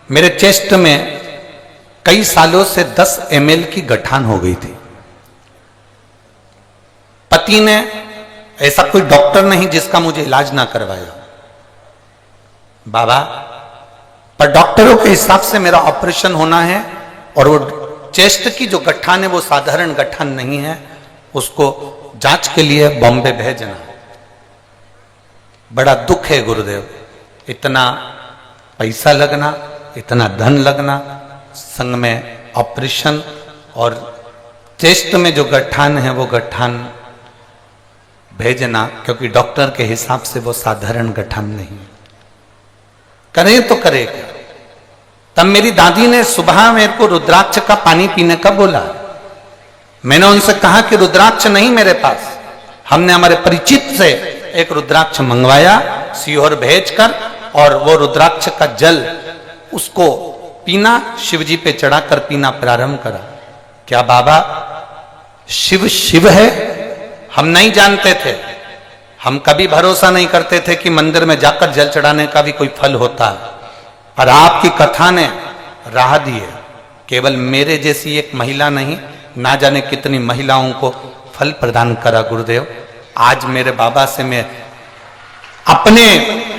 मेरे चेस्ट में कई सालों से 10 ml की गठान हो गई थी। पति ने, ऐसा कोई डॉक्टर नहीं जिसका मुझे इलाज ना करवाया बाबा, पर डॉक्टरों के हिसाब से मेरा ऑपरेशन होना है और वो चेस्ट की जो गठान है वो साधारण गठान नहीं है, उसको जांच के लिए बॉम्बे भेजना। बड़ा दुख है गुरुदेव, इतना पैसा लगना, इतना धन लगना, संग में ऑपरेशन और चेस्ट में जो गठान है वो गठान भेजना, क्योंकि डॉक्टर के हिसाब से वो साधारण गठान नहीं। करें तो करे क्या। तब मेरी दादी ने सुबह मेरे को रुद्राक्ष का पानी पीने का बोला। मैंने उनसे कहा कि रुद्राक्ष नहीं मेरे पास। हमने हमारे परिचित से एक रुद्राक्ष मंगवाया सीहोर भेजकर, और वो रुद्राक्ष का जल उसको पीना, शिव जी पे चढ़ाकर पीना प्रारंभ करा। क्या बाबा शिव शिव है? हम नहीं जानते थे। हम कभी भरोसा नहीं करते थे कि मंदिर में जाकर जल चढ़ाने का भी कोई फल होता है। और आपकी कथा ने राह दी है। केवल मेरे जैसी एक महिला नहीं, ना जाने कितनी महिलाओं को फल प्रदान करा गुरुदेव। आज मेरे बाबा से मैं अपने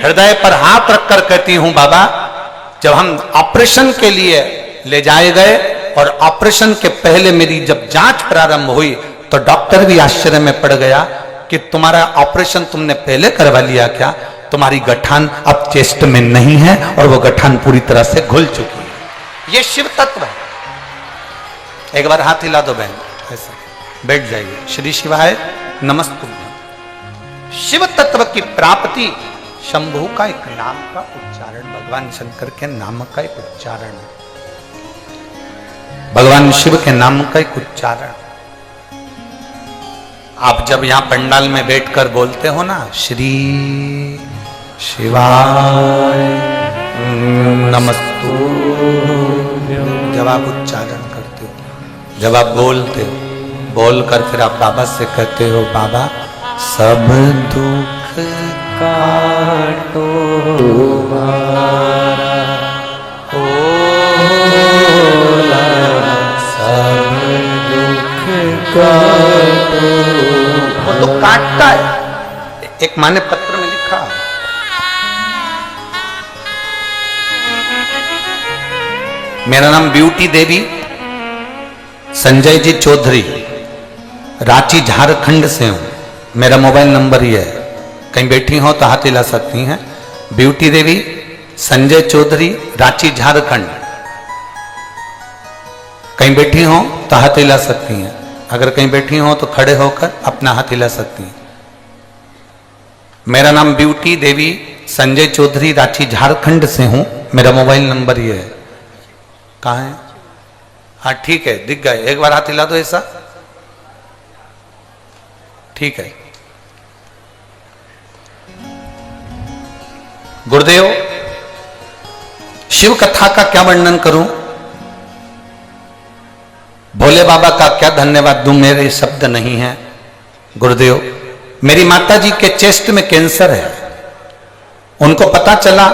हृदय पर हाथ रखकर कहती हूं, बाबा जब हम ऑपरेशन के लिए ले जाए गए और ऑपरेशन के पहले मेरी जब जांच प्रारंभ हुई तो डॉक्टर भी आश्चर्य में पड़ गया कि तुम्हारा ऑपरेशन तुमने पहले करवा लिया क्या? तुम्हारी गठान अब चेस्ट में नहीं है और वो गठान पूरी तरह से घुल चुकी है। ये शिव तत्व है। एक बार हाथ हिला दो बहन, ऐसा बैठ जाइए। श्री शिवाय नमस्ते। शिव तत्व की प्राप्ति शंभु का एक नाम का उच्चारण, भगवान शंकर के नाम का एक उच्चारण, भगवान शिव के नाम का एक उच्चारण। आप जब यहां पंडाल में बैठकर बोलते हो ना, श्री शिवाय नमस्तु, जब आप उच्चारण करते हो, जब आप बोलते हो, बोलकर फिर आप बाबा से कहते हो, बाबा सब दुख काटो तुम्हारा होला, सब दुख काटो। वो तो काटता है। एक माँ ने पत्र में लिखा, मेरा नाम ब्यूटी देवी संजय जी चौधरी, रांची झारखंड से हूं। मेरा मोबाइल नंबर ये है, कहीं बैठी हो तो हाथ हिला सकती हैं। ब्यूटी देवी संजय चौधरी, रांची झारखंड। कहीं बैठी हो तो हाथ हिला सकती हैं। अगर कहीं बैठी हो तो खड़े होकर अपना हाथ हिला सकती हैं। मेरा नाम ब्यूटी देवी संजय चौधरी, रांची झारखंड से हूं। मेरा मोबाइल नंबर ये है। कहाँ है? हाँ ठीक है, दिख गए। एक बार हाथ हिला दो ऐसा, ठीक है। गुरुदेव, शिव कथा का क्या वर्णन करूं, भोले बाबा का क्या धन्यवाद दूं, मेरे शब्द नहीं है। गुरुदेव, मेरी माता जी के चेस्ट में कैंसर है। उनको पता चला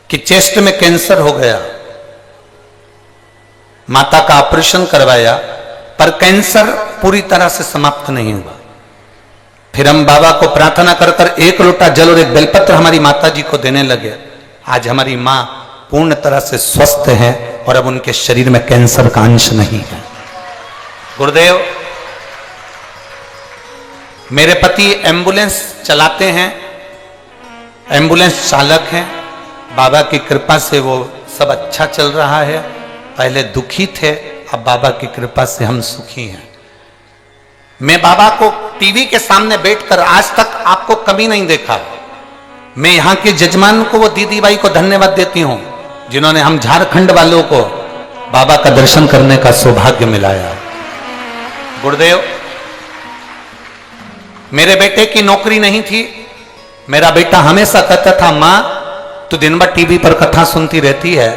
कि चेस्ट में कैंसर हो गया। माता का ऑपरेशन करवाया, पर कैंसर पूरी तरह से समाप्त नहीं हुआ। फिर हम बाबा को प्रार्थना कर कर 1 लोटा जल और 1 बेलपत्र हमारी माता जी को देने लगे। आज हमारी मां पूर्ण तरह से स्वस्थ है और अब उनके शरीर में कैंसर का अंश नहीं है। गुरुदेव, मेरे पति एम्बुलेंस चलाते हैं, एम्बुलेंस चालक हैं। बाबा की कृपा से वो सब अच्छा चल रहा है। पहले दुखी थे, अब बाबा की कृपा से हम सुखी हैं। मैं बाबा को टीवी के सामने बैठकर आज तक आपको कभी नहीं देखा। मैं यहां के जजमान को, वो दीदी बाई को धन्यवाद देती हूं जिन्होंने हम झारखंड वालों को बाबा का दर्शन करने का सौभाग्य मिलाया। गुरुदेव, मेरे बेटे की नौकरी नहीं थी। मेरा बेटा हमेशा कहता था, मां तू दिन भर टीवी पर कथा सुनती रहती है,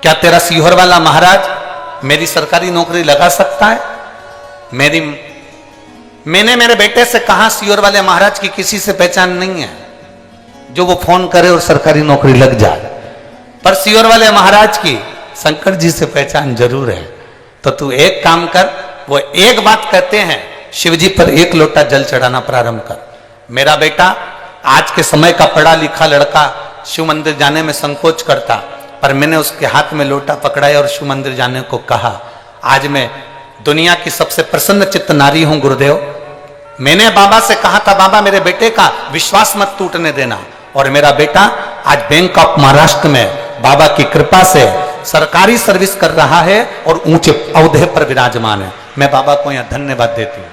क्या तेरा सीहोर वाला महाराज मेरी सरकारी नौकरी लगा सकता है? मैंने मेरे बेटे से कहा, सीहोर वाले महाराज की किसी से पहचान नहीं है जो वो फोन करे और सरकारी नौकरी लग जाए, पर सीहोर वाले महाराज की शंकर जी से पहचान जरूर है। तो तू एक काम कर, वो एक बात कहते हैं, शिव जी पर एक लोटा जल चढ़ाना प्रारंभ कर। मेरा बेटा आज के समय का पढ़ा लिखा लड़का शिव मंदिर जाने में संकोच करता, पर मैंने उसके हाथ में लोटा पकड़ाया और शिव मंदिर जाने को कहा। आज मैं दुनिया की सबसे प्रसन्न चित्त नारी हूं गुरुदेव। मैंने बाबा से कहा था, बाबा मेरे बेटे का विश्वास मत टूटने देना, और मेरा बेटा आज बैंक ऑफ महाराष्ट्र में बाबा की कृपा से सरकारी सर्विस कर रहा है और ऊंचे औहदे पर विराजमान है। मैं बाबा को यहां धन्यवाद देती हूं।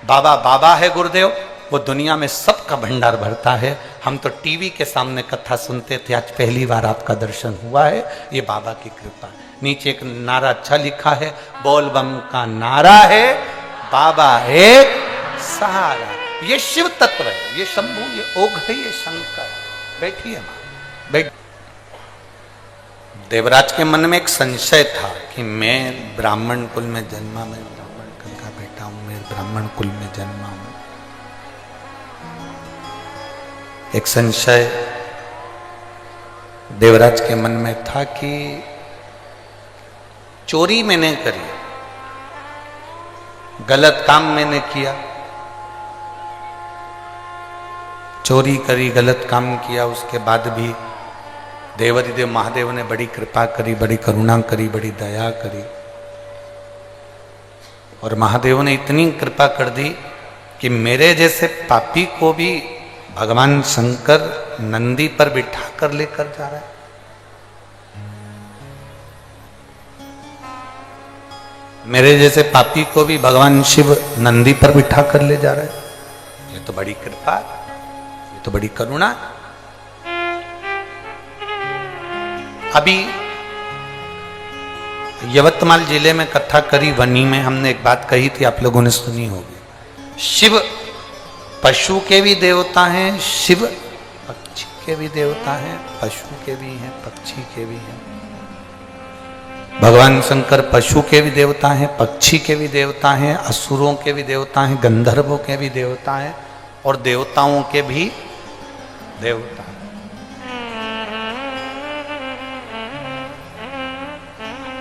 बाबा बाबा है गुरुदेव, वो दुनिया में सबका भंडार भरता है। हम तो टीवी के सामने कथा सुनते थे, आज पहली बार आपका दर्शन हुआ है, ये बाबा की कृपा। नीचे एक नारा अच्छा लिखा है, बोल बम का नारा है, बाबा एक सहारा। ये शिव तत्व है, ये शंभु, ये ओघ है, ये शंकर। बैठिए मां, बैठ। देवराज के मन में एक संशय था कि मैं ब्राह्मण कुल में जन्मा, मैं ब्राह्मण कुल का बेटा हूं, मैं ब्राह्मण कुल में जन्मा हूं। एक संशय देवराज के मन में था कि चोरी मैंने करी, गलत काम मैंने किया, चोरी करी, गलत काम किया, उसके बाद भी देवाधिदेव महादेव ने बड़ी कृपा करी, बड़ी करुणा करी, बड़ी दया करी, और महादेव ने इतनी कृपा कर दी कि मेरे जैसे पापी को भी भगवान शंकर नंदी पर बिठा कर लेकर जा रहा है। मेरे जैसे पापी को भी भगवान शिव नंदी पर बिठा कर ले जा रहा है। ये तो बड़ी कृपा, ये तो बड़ी करुणा। अभी यवतमाल जिले में कथा करी वनी में हमने एक बात कही थी, आप लोगों ने सुनी होगी। शिव पशु के भी देवता हैं, शिव पक्षी के भी देवता हैं, पशु के भी हैं, पक्षी के भी हैं। भगवान शंकर पशु के भी देवता हैं, पक्षी के भी देवता हैं, असुरों के भी देवता हैं, गंधर्वों के भी देवता हैं, और देवताओं के भी देवता हैं।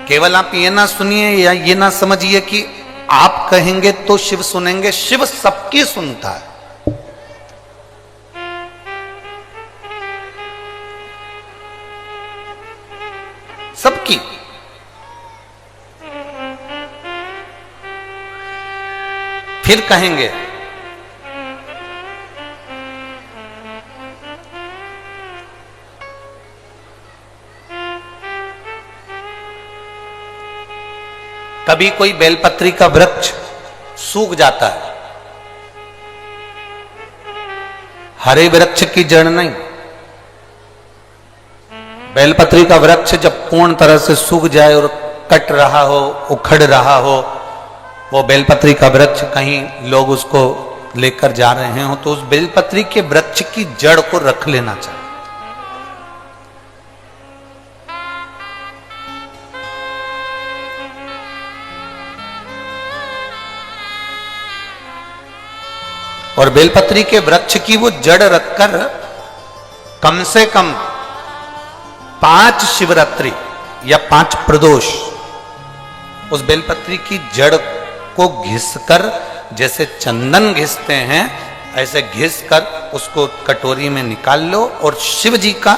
केवल आप ये ना सुनिए या ये ना समझिए कि आप कहेंगे तो शिव सुनेंगे। शिव सबकी सुनता है। सबकी। फिर कहेंगे कभी कोई बेलपत्री का वृक्ष सूख जाता है, हरे वृक्ष की जड़ नहीं। बेलपत्री का वृक्ष जब पूर्ण तरह से सूख जाए और कट रहा हो, उखड़ रहा हो, वो बेलपत्री का वृक्ष कहीं लोग उसको लेकर जा रहे हो, तो उस बेलपत्री के वृक्ष की जड़ को रख लेना चाहिए। और बेलपत्री के वृक्ष की वो जड़ रखकर कम से कम 5 शिवरात्रि या 5 प्रदोष उस बेलपत्री की जड़ को घिसकर, जैसे चंदन घिसते हैं ऐसे घिसकर उसको कटोरी में निकाल लो और शिव जी का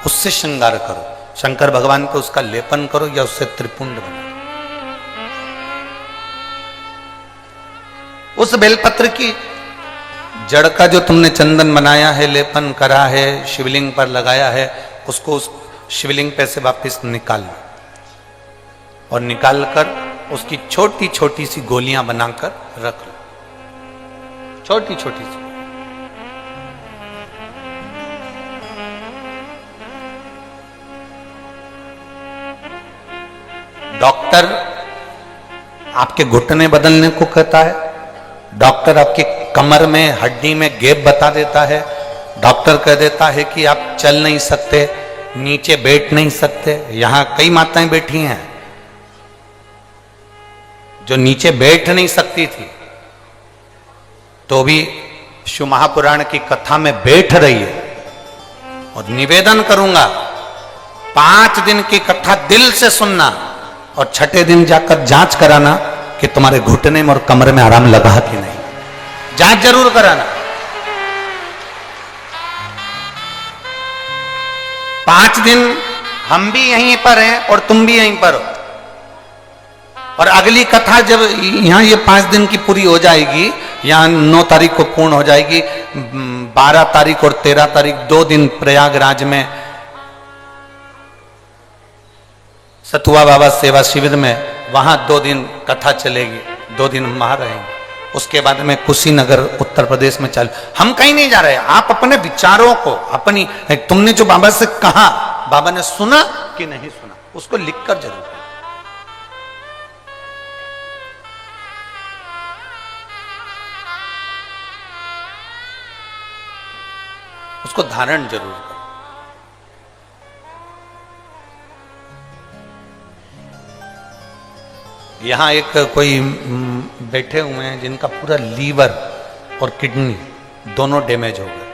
उससे श्रृंगार करो, शंकर भगवान को उसका लेपन करो या उससे त्रिपुंड बनाओ। उस बेलपत्र की जड़ का जो तुमने चंदन बनाया है, लेपन करा है, शिवलिंग पर लगाया है, उसको उस शिवलिंग पे से वापस निकाल लो और निकाल कर उसकी छोटी छोटी सी गोलियां बनाकर रख लो, छोटी छोटी सी। डॉक्टर आपके घुटने बदलने को कहता है, डॉक्टर आपकी कमर में हड्डी में गैप बता देता है, डॉक्टर कह देता है कि आप चल नहीं सकते, नीचे बैठ नहीं सकते। यहां कई माताएं बैठी हैं जो नीचे बैठ नहीं सकती थी तो भी शिव महापुराण की कथा में बैठ रही है। और निवेदन करूंगा 5 दिन की कथा दिल से सुनना और 6ठे दिन जाकर जांच कराना कि तुम्हारे घुटने में और कमर में आराम लगा कि नहीं। जांच जरूर कराना। 5 दिन हम भी यहीं पर हैं और तुम भी यहीं पर हो। और अगली कथा जब यहां ये 5 दिन की पूरी हो जाएगी, यहां 9 तारीख को पूर्ण हो जाएगी, 12 तारीख और 13 तारीख 2 दिन प्रयागराज में सतुआ बाबा सेवा शिविर में, वहां 2 दिन कथा चलेगी, 2 दिन हम वहां रहेंगे। उसके बाद में कुशीनगर उत्तर प्रदेश में चल। हम कहीं नहीं जा रहे। आप अपने विचारों को, अपनी, तुमने जो बाबा से कहा, बाबा ने सुना कि नहीं सुना, उसको लिखकर जरूर, उसको धारण जरूर करो। यहां एक कोई बैठे हुए हैं जिनका पूरा लीवर और किडनी दोनों डैमेज हो गए।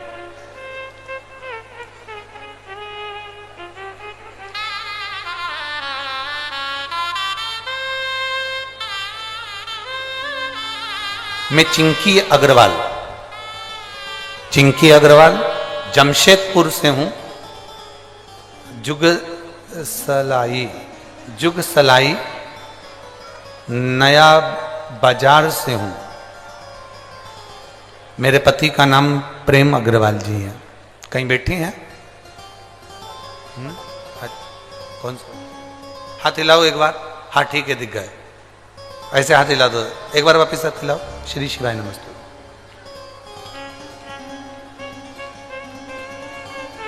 मैं चिंकी अग्रवाल जमशेदपुर से हूं, जुग सलाई नया बाजार से हूं। मेरे पति का नाम प्रेम अग्रवाल जी है। कहीं बैठी हैं? कौन सा? हाथ हिलाओ एक बार। हाँ ठीक है, दिख गए। ऐसे हाथ हिला दो एक बार, वापिस हाथ हिलाओ। श्री शिवाय नमस्ते।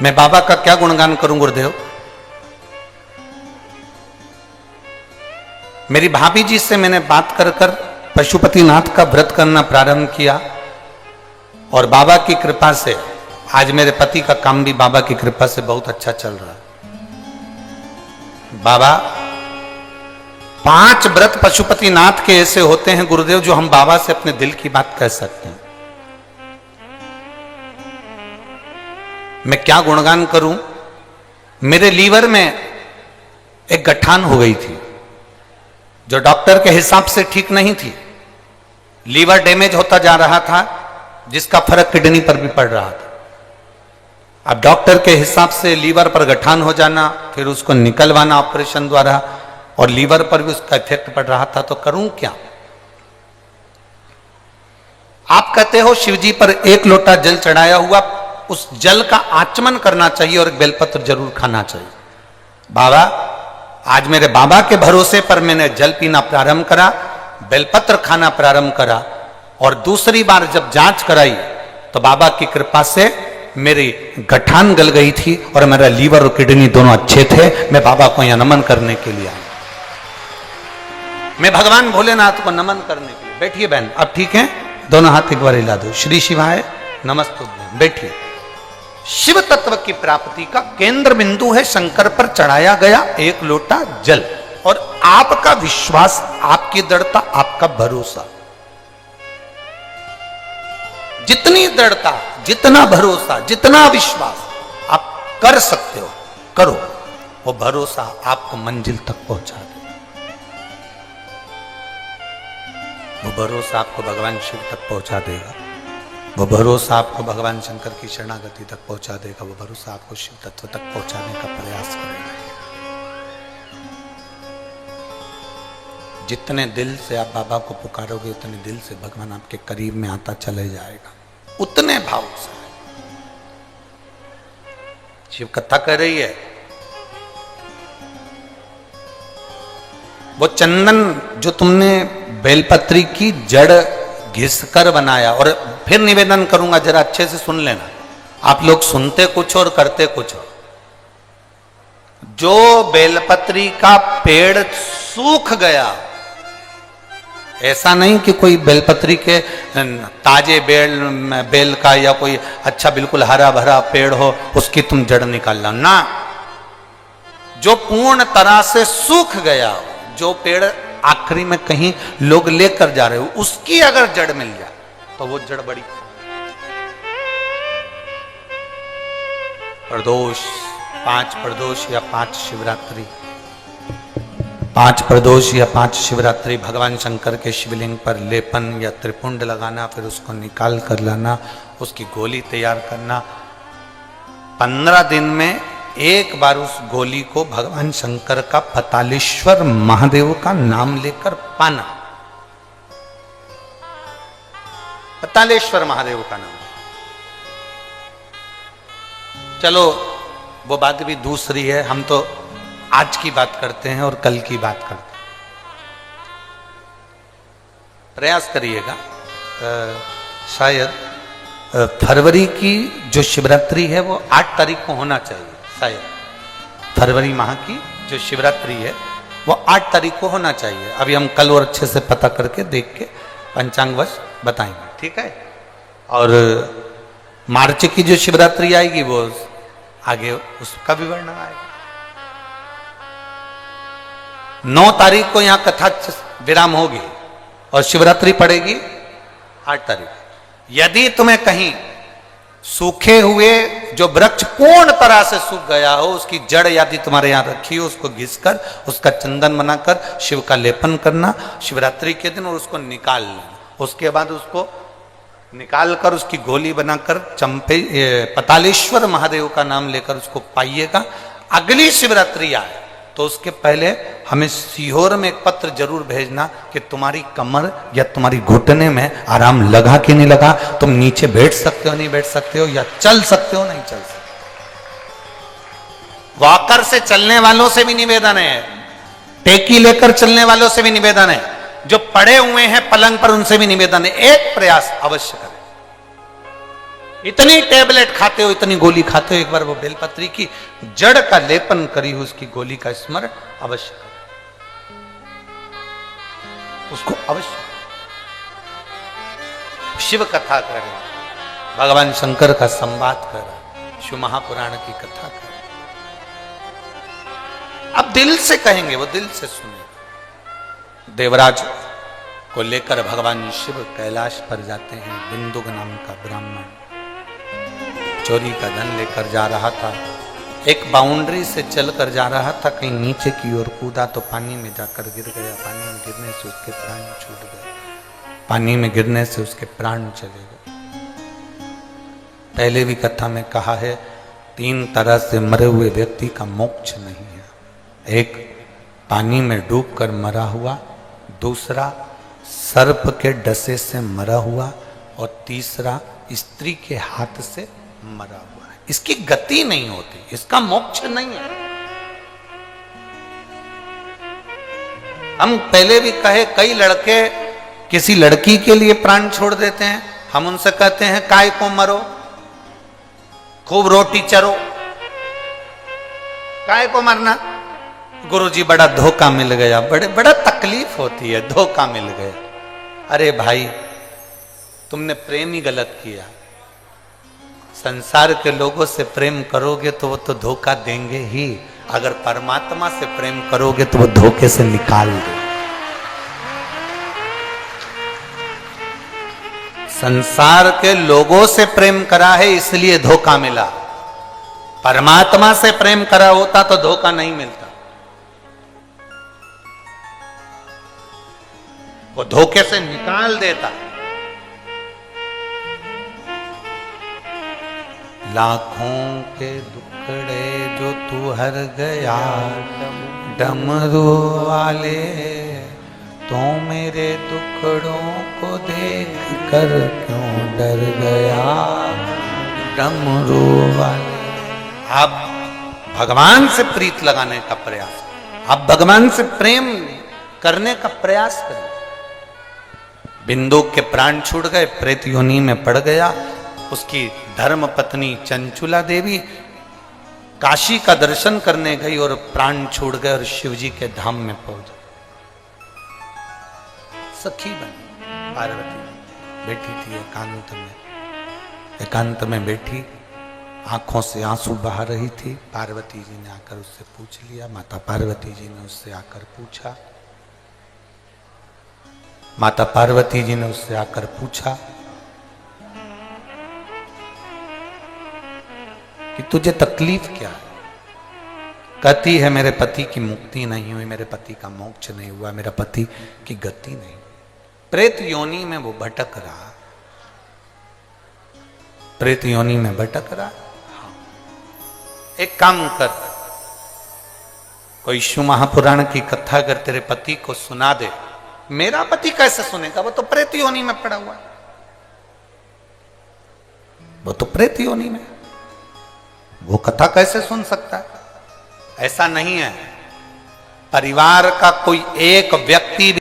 मैं बाबा का क्या गुणगान करूं गुरुदेव? मेरी भाभी जी से मैंने बात कर पशुपतिनाथ का व्रत करना प्रारंभ किया और बाबा की कृपा से आज मेरे पति का काम भी बाबा की कृपा से बहुत अच्छा चल रहा है। बाबा 5 व्रत पशुपतिनाथ के ऐसे होते हैं गुरुदेव जो हम बाबा से अपने दिल की बात कह सकते हैं। मैं क्या गुणगान करूं? मेरे लीवर में एक गठान हो गई थी जो डॉक्टर के हिसाब से ठीक नहीं थी। लीवर डैमेज होता जा रहा था जिसका फर्क किडनी पर भी पड़ रहा था। अब डॉक्टर के हिसाब से लीवर पर गठान हो जाना, फिर उसको निकलवाना ऑपरेशन द्वारा, और लीवर पर भी उसका इफेक्ट पड़ रहा था। तो करूं क्या? आप कहते हो शिवजी पर 1 लोटा जल चढ़ाया हुआ, उस जल का आचमन करना चाहिए और एक बेलपत्र जरूर खाना चाहिए। बाबा, आज मेरे बाबा के भरोसे पर मैंने जल पीना प्रारंभ करा, बेलपत्र खाना प्रारंभ करा, और दूसरी बार जब जांच कराई तो बाबा की कृपा से मेरी गठान गल गई थी और मेरा लीवर और किडनी दोनों अच्छे थे। मैं बाबा को यहां नमन करने के लिए आया। मैं भगवान भोलेनाथ को नमन करने के लिए। बैठिए बहन, अब ठीक है? दोनों हाथ एक बार हिला दो। श्री शिवाय नमस्तुभ्यं। बैठिए। शिव तत्व की प्राप्ति का केंद्र बिंदु है शंकर पर चढ़ाया गया 1 लोटा जल, और आपका विश्वास, आपकी दृढ़ता, आपका भरोसा। जितनी दृढ़ता, जितना भरोसा, जितना विश्वास आप कर सकते हो करो, वो भरोसा आपको मंजिल तक पहुंचा दे। वो भरोसा आपको भगवान शिव तक पहुंचा देगा। वो भरोसा आपको भगवान शंकर की शरणागति तक पहुंचा देगा। वो भरोसा आपको शिव तत्व तक पहुंचाने का प्रयास करेगा। जितने दिल से आप बाबा को पुकारोगे उतने दिल से भगवान आपके करीब में आता चले जाएगा, उतने भाव से। शिव कथा कर रही है, वो चंदन जो तुमने बेलपत्री की जड़ घिसकर बनाया, और फिर निवेदन करूंगा जरा अच्छे से सुन लेना, आप लोग सुनते कुछ और करते कुछ और। जो बेलपत्री का पेड़ सूख गया, ऐसा नहीं कि कोई बेलपत्री के ताजे बेल का या कोई अच्छा बिल्कुल हरा भरा पेड़ हो उसकी तुम जड़ निकाल लो ना, जो पूर्ण तरह से सूख गया, जो पेड़ आखिरी में कहीं लोग लेकर जा रहे हो, उसकी अगर जड़ मिल जाए तो वो जड़ बड़ी। प्रदोष, 5 प्रदोष या 5 शिवरात्रि, 5 प्रदोष या 5 शिवरात्रि भगवान शंकर के शिवलिंग पर लेपन या त्रिपुंड लगाना, फिर उसको निकाल कर लाना, उसकी गोली तैयार करना, 15 दिन में एक बार उस गोली को भगवान शंकर का पतालेश्वर महादेव का नाम लेकर पाना। पतालेश्वर महादेव का नाम। चलो वो बात भी दूसरी है, हम तो आज की बात करते हैं और कल की बात करते हैं। प्रयास करिएगा, शायद फरवरी की जो शिवरात्रि है वो 8 तारीख को होना चाहिए, शायद फरवरी माह की जो शिवरात्रि है वो 8 तारीख को होना चाहिए। अभी हम कल और अच्छे से पता करके देख के पंचांगवश बताएंगे, ठीक है। और मार्च की जो शिवरात्रि आएगी वो आगे उसका भी वर्णन आएगा। 9 तारीख को यहां कथा विराम होगी और शिवरात्रि पड़ेगी 8 तारीख। यदि तुम्हें कहीं सूखे हुए जो वृक्ष पूर्ण तरह से सूख गया हो, उसकी जड़ यदि तुम्हारे यहां रखी हो, उसको घिसकर उसका चंदन बनाकर शिव का लेपन करना शिवरात्रि के दिन और उसको निकाल लेना। उसके बाद उसको निकाल कर उसकी गोली बनाकर पतालेश्वर महादेव का नाम लेकर उसको पाइएगा। अगली शिवरात्रि आए तो उसके पहले हमें सीहोर में एक पत्र जरूर भेजना कि तुम्हारी कमर या तुम्हारी घुटने में आराम लगा कि नहीं लगा, तुम नीचे बैठ सकते हो नहीं बैठ सकते हो, या चल सकते हो नहीं चल सकते। वॉकर से चलने वालों से भी निवेदन है, टेकी लेकर चलने वालों से भी निवेदन है, जो पड़े हुए हैं पलंग पर उनसे भी निवेदन है, एक प्रयास अवश्य करें। इतनी टेबलेट खाते हो, इतनी गोली खाते हो, एक बार वो बेलपत्री की जड़ का लेपन करी हो, उसकी गोली का स्मरण अवश्य करें, उसको अवश्य। शिव कथा करें, भगवान शंकर का संवाद करें, शिव महापुराण की कथा करें। अब दिल से कहेंगे, वो दिल से सुने। देवराज को लेकर भगवान शिव कैलाश पर जाते हैं। बिंदुक नाम का ब्राह्मण चोरी का धन लेकर जा रहा था, एक बाउंड्री से चलकर जा रहा था, कहीं नीचे की ओर कूदा तो पानी में जाकर गिर गया। पानी में गिरने से उसके प्राण छूट गए, पानी में गिरने से उसके प्राण चले गए। पहले भी कथा में कहा है, 3 तरह से मरे हुए व्यक्ति का मोक्ष नहीं है। एक पानी में डूबकर मरा हुआ, दूसरा सर्प के डसे से मरा हुआ, और तीसरा स्त्री के हाथ से मरा हुआ है। इसकी गति नहीं होती, इसका मोक्ष नहीं है। हम पहले भी कहे, कई लड़के किसी लड़की के लिए प्राण छोड़ देते हैं, हम उनसे कहते हैं काय को मरो, खूब रोटी चरो, काय को मरना। गुरुजी बड़ा धोखा मिल गया, बड़ा तकलीफ होती है, धोखा मिल गया। अरे भाई, तुमने प्रेम ही गलत किया। संसार के लोगों से प्रेम करोगे तो वो तो धोखा देंगे ही, अगर परमात्मा से प्रेम करोगे तो वो धोखे से निकाल देंगे। संसार के लोगों से प्रेम करा है इसलिए धोखा मिला, परमात्मा से प्रेम करा होता तो धोखा नहीं मिलता। वो धोखे से निकाल देता। लाखों के दुखड़े जो तू हर गया, डमरू वाले तो मेरे दुखड़ों को देख कर क्यों डर गया डमरू वाले। आप भगवान से प्रीत लगाने का प्रयास, आप भगवान से प्रेम करने का प्रयास करें। बिंदु के प्राण छूट गए, प्रेत योनि में पड़ गया। उसकी धर्म पत्नी चंचुला देवी काशी का दर्शन करने गई और प्राण छूट गए और शिव जी के धाम में पहुंच गए। सखी बनी पार्वती बैठी थी एकांत में बैठी, आंखों से आंसू बहा रही थी। पार्वती जी ने आकर उससे पूछ लिया, माता पार्वती जी ने उससे आकर पूछा, माता पार्वती जी ने उससे आकर पूछा कि तुझे तकलीफ क्या है? कहती है मेरे पति की मुक्ति नहीं हुई, मेरे पति का मोक्ष नहीं हुआ, मेरा पति की गति नहीं। प्रेत योनि में वो भटक रहा, प्रेत योनि में भटक रहा। हाँ। एक काम कर, कोई शिव महापुराण की कथा अगर तेरे पति को सुना दे। मेरा पति कैसे सुनेगा? वो तो प्रेत योनि में पड़ा हुआ, वो तो प्रेत योनि में, वो कथा कैसे सुन सकता है? ऐसा नहीं है। परिवार का कोई एक व्यक्ति